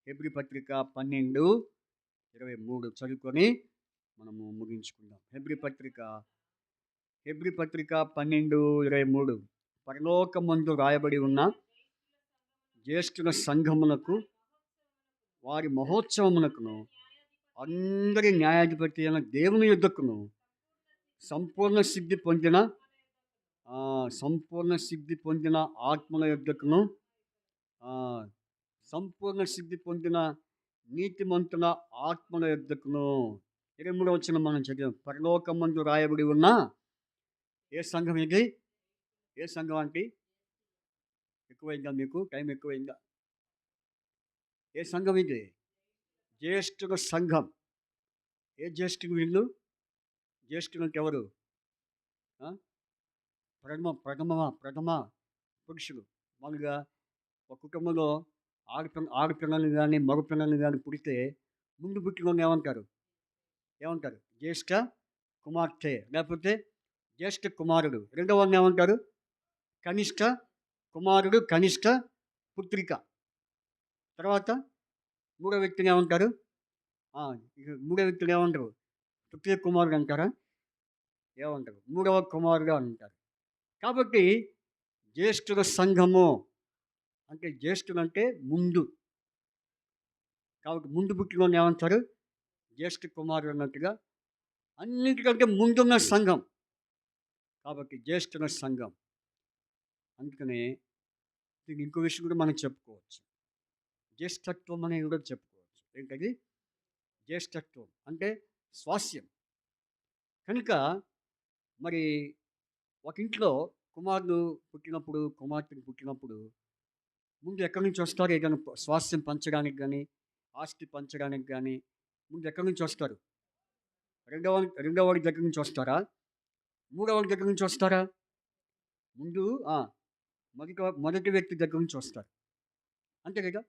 హెబ్రీ పత్రిక 12:23 చదువుకొని మనము ముగించుకుందాం. హెబ్రీ పత్రిక 12:23. పరలోకమందు రాయబడి ఉన్న జ్యేష్ఠుల సంఘమునకు వారి మహోత్సవమునకును అందరి న్యాయాధిపతి అయిన దేవుని యుద్ధకును సంపూర్ణ సిద్ధి పొందిన ఆత్మల యుద్ధకును సంపూర్ణ సిద్ధి పొందిన నీతిమంతుల ఆత్మల యుద్ధకును. 23వ వచనం మనం చదివాం. పరలోకమందు రాయబడి ఉన్న ఏ సంఘం ఇది? ఏ సంఘం అంటే? ఎక్కువైందా మీకు? టైం ఎక్కువైందా? ఏ సంఘం ఇది? జ్యేష్ఠుల సంఘం. ఏ జ్యేష్ఠులు వీళ్ళు? జ్యేష్ఠులు అంటే ఎవరు? ప్రథమ పురుషుడు. మామూలుగా ఒక కుటుంబంలో ఆడపిల్లలు గాని, మగ పిల్లలు గాని పుడితే ముందు పుట్టినోడిని ఏమంటారు? జ్యేష్ఠ కుమార్తె లేకపోతే జ్యేష్ఠ కుమారుడు. రెండోవాడిని ఏమంటారు? కనిష్ట కుమారుడు, కనిష్ట పుత్రిక. తర్వాత మూడో వ్యక్తిని ఏమంటారు? ఇక మూడో వ్యక్తిని ఏమంటారు? తృతీయ కుమారుడు అంటారా? ఏమంటారు? మూడవ కుమారుడు అంటారు. కాబట్టి జ్యేష్ఠుల సంఘము అంటే జ్యేష్ఠులు అంటే ముందు. కాబట్టి ముందు పుట్టినోడిని ఏమంటారు? జ్యేష్ఠ కుమారుడు అన్నట్టుగా అన్నిటికంటే ముందున్న సంఘం. కాబట్టి జ్యేష్ఠుల సంఘం. అందుకనే దీనికి ఇంకో విషయం కూడా మనం చెప్పుకోవచ్చు. జ్యేష్ఠత్వం అనేది కూడా చెప్పుకోవచ్చు. ఏంటది? జ్యేష్ఠత్వం అంటే స్వాస్యం. కనుక మరి ఒక ఇంట్లో కుమారుడు పుట్టినప్పుడు, కుమార్తెలు పుట్టినప్పుడు ముందు ఎక్కడి నుంచి వస్తారు? ఏదైనా స్వాస్థ్యం పంచడానికి కానీ, ఆస్తి పంచడానికి కానీ ముందు ఎక్కడి నుంచి వస్తారు? రెండవ వాడి దగ్గర నుంచి వస్తారా? మూడవ వాడి దగ్గర నుంచి వస్తారా? ముందు మొదటి వ్యక్తి దగ్గర నుంచి వస్తారు. అంతే కదా?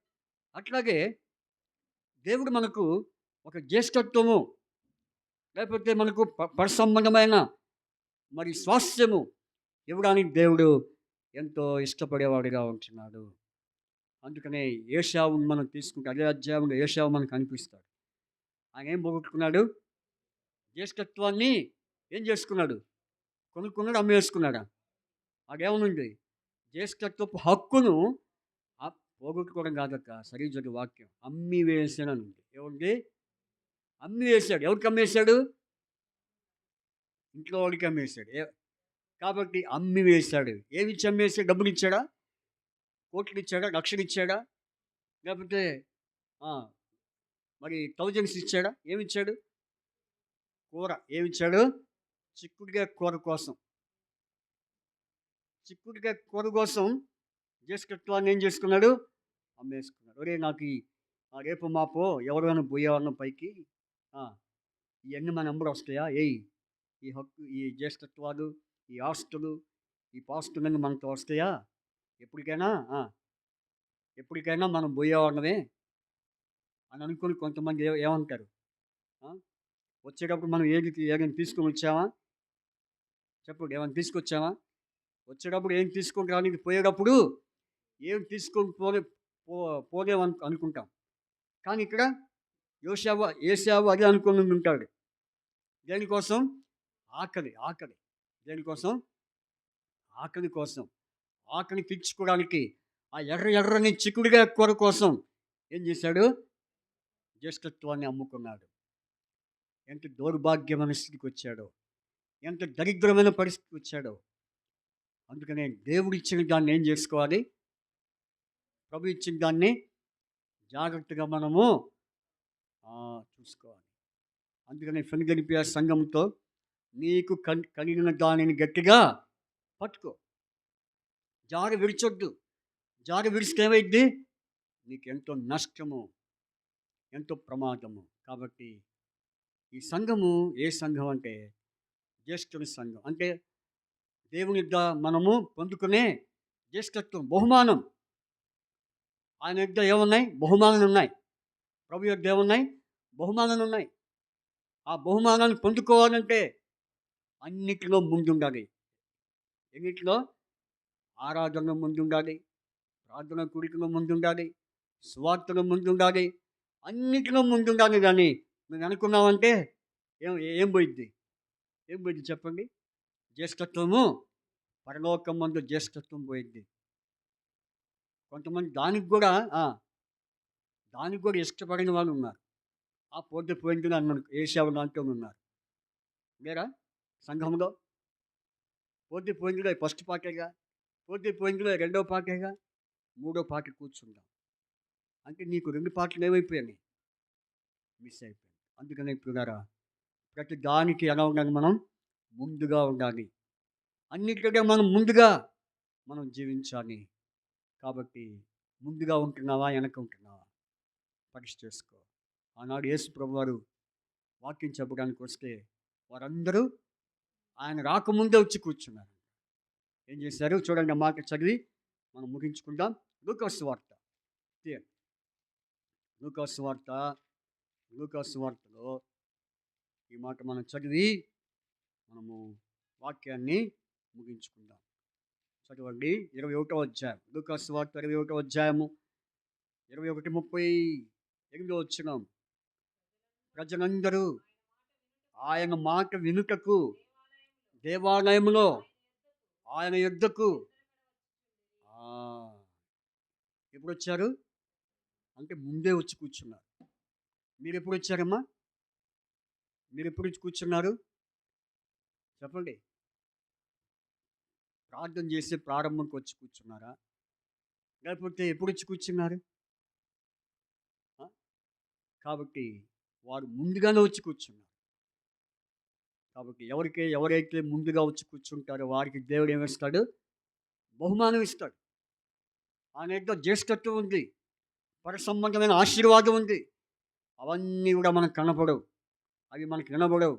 అట్లాగే దేవుడు మనకు ఒక జ్యేష్ఠత్వము లేకపోతే మనకు పరసంబంధమైన మరి స్వాస్థ్యము ఇవ్వడానికి దేవుడు ఎంతో ఇష్టపడేవాడిగా ఉంటున్నాడు. అందుకనే ఏశావుని మనం తీసుకుంటే అదే అధ్యాయంలో ఏశావు మనకు కనిపిస్తాడు. ఆయన ఏం పోగొట్టుకున్నాడు? జ్యేష్ఠత్వాన్ని ఏం చేసుకున్నాడు? కొనుక్కున్నాడు, అమ్మేసుకున్నాడా? అదేమనుంది? జ్యేష్ఠత్వపు హక్కును పోగొట్టుకోవడం కాదక్క, సరిజడు వాక్యం. అమ్మి వేసాననుంది. ఏముంది? అమ్మి వేశాడు. ఎవరికి అమ్మేశాడు? ఇంట్లో వాడికి అమ్మేశాడు. కాబట్టి అమ్మి వేశాడు. ఏమిచ్చి అమ్మేశాడు? డబ్బులు ఇచ్చాడా? కోట్లు ఇచ్చాడా? లక్షలు ఇచ్చాడా? లేకపోతే మరి థౌజండ్స్ ఇచ్చాడా? ఏమిచ్చాడు? కూర. ఏమిచ్చాడు? చిక్కుడుకాయ కూర కోసం. చిక్కుడుకాయ కూర కోసం జ్యేష్ఠత్వాన్ని ఏం చేసుకున్నాడు? అమ్మేసుకున్నాడు. ఒరే నాకు రేపు మాపో ఎవరైనా పోయేవాళ్ళం పైకి ఇవన్నీ మన నెంబర్ వస్తాయా? ఈ హక్కు, ఈ జ్యేష్ఠత్వాలు, ఈ ఆస్తులు, ఈ పాస్తులన్నీ మనతో వస్తాయా? ఎప్పటికైనా మనం పోయేవాళ్ళమే అని అనుకుని కొంతమంది ఏమంటారు? వచ్చేటప్పుడు మనం ఏదైనా తీసుకొని వచ్చామా? చెప్పండి, ఏమైనా తీసుకొచ్చామా? వచ్చేటప్పుడు ఏం తీసుకొని రానికి, పోయేటప్పుడు ఏం తీసుకొని పోలేము అనుకుంటాం. కానీ ఇక్కడ ఏశావు అదే అనుకుని ఉంటాడు. దేనికోసం? ఆకలి. దేనికోసం? ఆకలి కోసం. ఆకలి తీర్చుకోవడానికి ఆ ఎర్రని చిక్కుడుగా కూర కోసం ఏం చేశాడు? జ్యేష్ఠత్వాన్ని అమ్ముకున్నాడు. ఎంత దౌర్భాగ్యమైన స్థితికి వచ్చాడో, ఎంత దరిద్రమైన పరిస్థితికి వచ్చాడో. అందుకనే దేవుడు ఇచ్చిన దాన్ని ఏం చేసుకోవాలి? ప్రభు ఇచ్చిన దాన్ని జాగ్రత్తగా మనము చూసుకోవాలి. అందుకని ఫిలదెల్ఫియా సంఘంతో నీకు కలిగిన దానిని గట్టిగా పట్టుకో, జారి విడిచొద్దు. జారి విడిస్తే ఏమైద్ది? నీకు ఎంతో నష్టము, ఎంతో ప్రమాదము. కాబట్టి ఈ సంఘము ఏ సంఘం అంటే జ్యేష్ఠుని సంఘం. అంటే దేవుని యొద్ద మనము పొందుకునే జ్యేష్ఠత్వం, బహుమానం. ఆయన యొద్ద ఏమున్నాయి? బహుమానాలు ఉన్నాయి. ప్రభు యొద్ద ఏమున్నాయి? బహుమానాలు ఉన్నాయి. ఆ బహుమానాన్ని పొందుకోవాలంటే అన్నిటిలో ముందుండాలి. ఎన్నిటిలో? ఆరాధన ముందుండాలి, ప్రార్థన కూడికలో ముందుండాలి, సువార్తలో ముందుండాలి, అన్నిటిలో ముందుండాలి. కానీ నేను అనుకున్నామంటే ఏం పోయిద్ది చెప్పండి? జ్యేష్ఠత్వము, పరలోకం ముందు జ్యేష్ఠత్వం పోయిద్ది. కొంతమంది దానికి కూడా ఇష్టపడిన వాళ్ళు ఉన్నారు. ఆ పోటీ పోయిందని అన్నాను. ఏశావు దాంట్లో ఉన్నారు లేరా? సంఘంలో పోటీ పోయిందిలో ఫస్ట్ పార్టీగా, పోటీ పోయిందిలో రెండవ పార్టీగా, మూడో పార్టీ కూర్చుందాం అంటే నీకు రెండు పార్టీలు ఏమైపోయాయి? మిస్ అయిపోయాయి. అందుకని ఇప్పుడు ప్రతి దానికి ఎలా ఉండాలి? మనం ముందుగా ఉండాలి. అన్నిటికంటే మనం ముందుగా జీవించాలి. కాబట్టి ముందుగా ఉంటున్నావా, వెనక ఉంటున్నావా? పరీక్ష చేసుకో. ఆనాడు యేసు ప్రభు వారు వాక్యం చెప్పడానికి వస్తే వారందరూ ఆయన రాకముందే వచ్చి కూర్చున్నారు. ఏం చేశారు చూడండి, ఆ మాట చదివి మనం ముగించుకుందాం. లూకాసు వార్త తీయండి. లూకాసు వార్త, లూకాసు వార్తలో ఈ మాట మనం చదివి మనము వాక్యాన్ని ముగించుకుందాం. చదవండి. 21వ అధ్యాయం, లూకాసు వార్త 21వ అధ్యాయము 21:38 వచనం. ప్రజలందరూ ఆయన మాట వినుటకు దేవాలయంలో ఆయన యొద్దకు ఆ, ఎప్పుడు వచ్చారు అంటే ముందే వచ్చి కూర్చున్నారు. మీరు ఎప్పుడు వచ్చారమ్మా? మీరు ఎప్పుడు వచ్చి కూర్చున్నారు చెప్పండి. ప్రార్థన చేసి ప్రారంభంకి వచ్చి కూర్చున్నారా, లేకపోతే ఎప్పుడు వచ్చి కూర్చున్నారు? ఆ? కాబట్టి వారు ముందుగానే వచ్చి కూర్చున్నారు. కాబట్టి ఎవరైతే ముందుగా వచ్చి కూర్చుంటారో వారికి దేవుడు ఏమిస్తాడు? బహుమానం ఇస్తాడు. ఆయన యొక్క జ్యేష్ఠత్వం ఉంది, పరసంబంధమైన ఆశీర్వాదం ఉంది. అవన్నీ కూడా మనకు కనపడవు, అవి మనకు వినబడవు,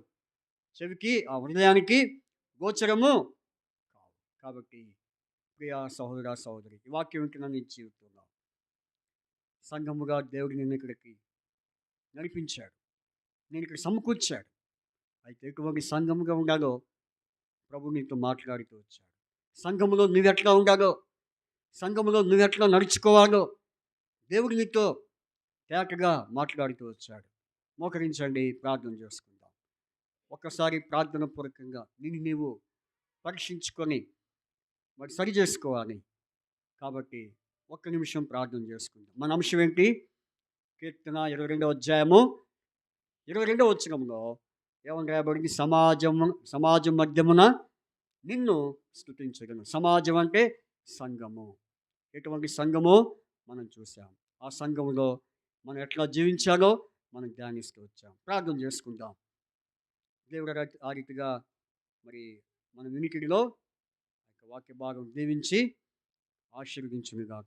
చెవికి ఆ హృదయానికి గోచరము కావు. కాబట్టి ప్రియా సహోదర సహోదరి, ఈ వాక్యం వింటున్న నీ జీవితంలో సంఘముగా దేవుడు నిన్ను ఇక్కడికి నడిపించాడు, నేను ఇక్కడ సమకూర్చాడు. అయితే ఎటువంటి సంఘముగా ఉండాలో ప్రభు నీతో మాట్లాడుతూ వచ్చాడు. సంఘములో నువ్వెట్లా ఉండాలో, సంఘములో నువ్వెట్లా నడుచుకోవాలో దేవుడు నీతో తేటగా మాట్లాడుతూ వచ్చాడు. మోకరించండి, ప్రార్థన చేసుకుందాం. ఒక్కసారి ప్రార్థన పూర్వకంగా నిన్ను నీవు పరీక్షించుకొని మరి సరి చేసుకోవాలి. కాబట్టి ఒక్క నిమిషం ప్రార్థన చేసుకుందాం. మన అంశం ఏంటి? కీర్తన 22వ అధ్యాయము 22వ వచనంలో ఏమని రాయబడింది? సమాజం మధ్యమున నిన్ను స్తుతించగలను. సమాజం అంటే సంఘము. ఎటువంటి సంఘము మనం చూసాం. ఆ సంఘములో మనం ఎట్లా జీవించాలో మనం ధ్యానిస్తూ వచ్చాం. ప్రార్థన చేసుకుందాం. దేవుడు ఆ రీతిగా మరి మన వినికిడిలో వాక్య భాగం దీవించి ఆశీర్వదించునుగాక.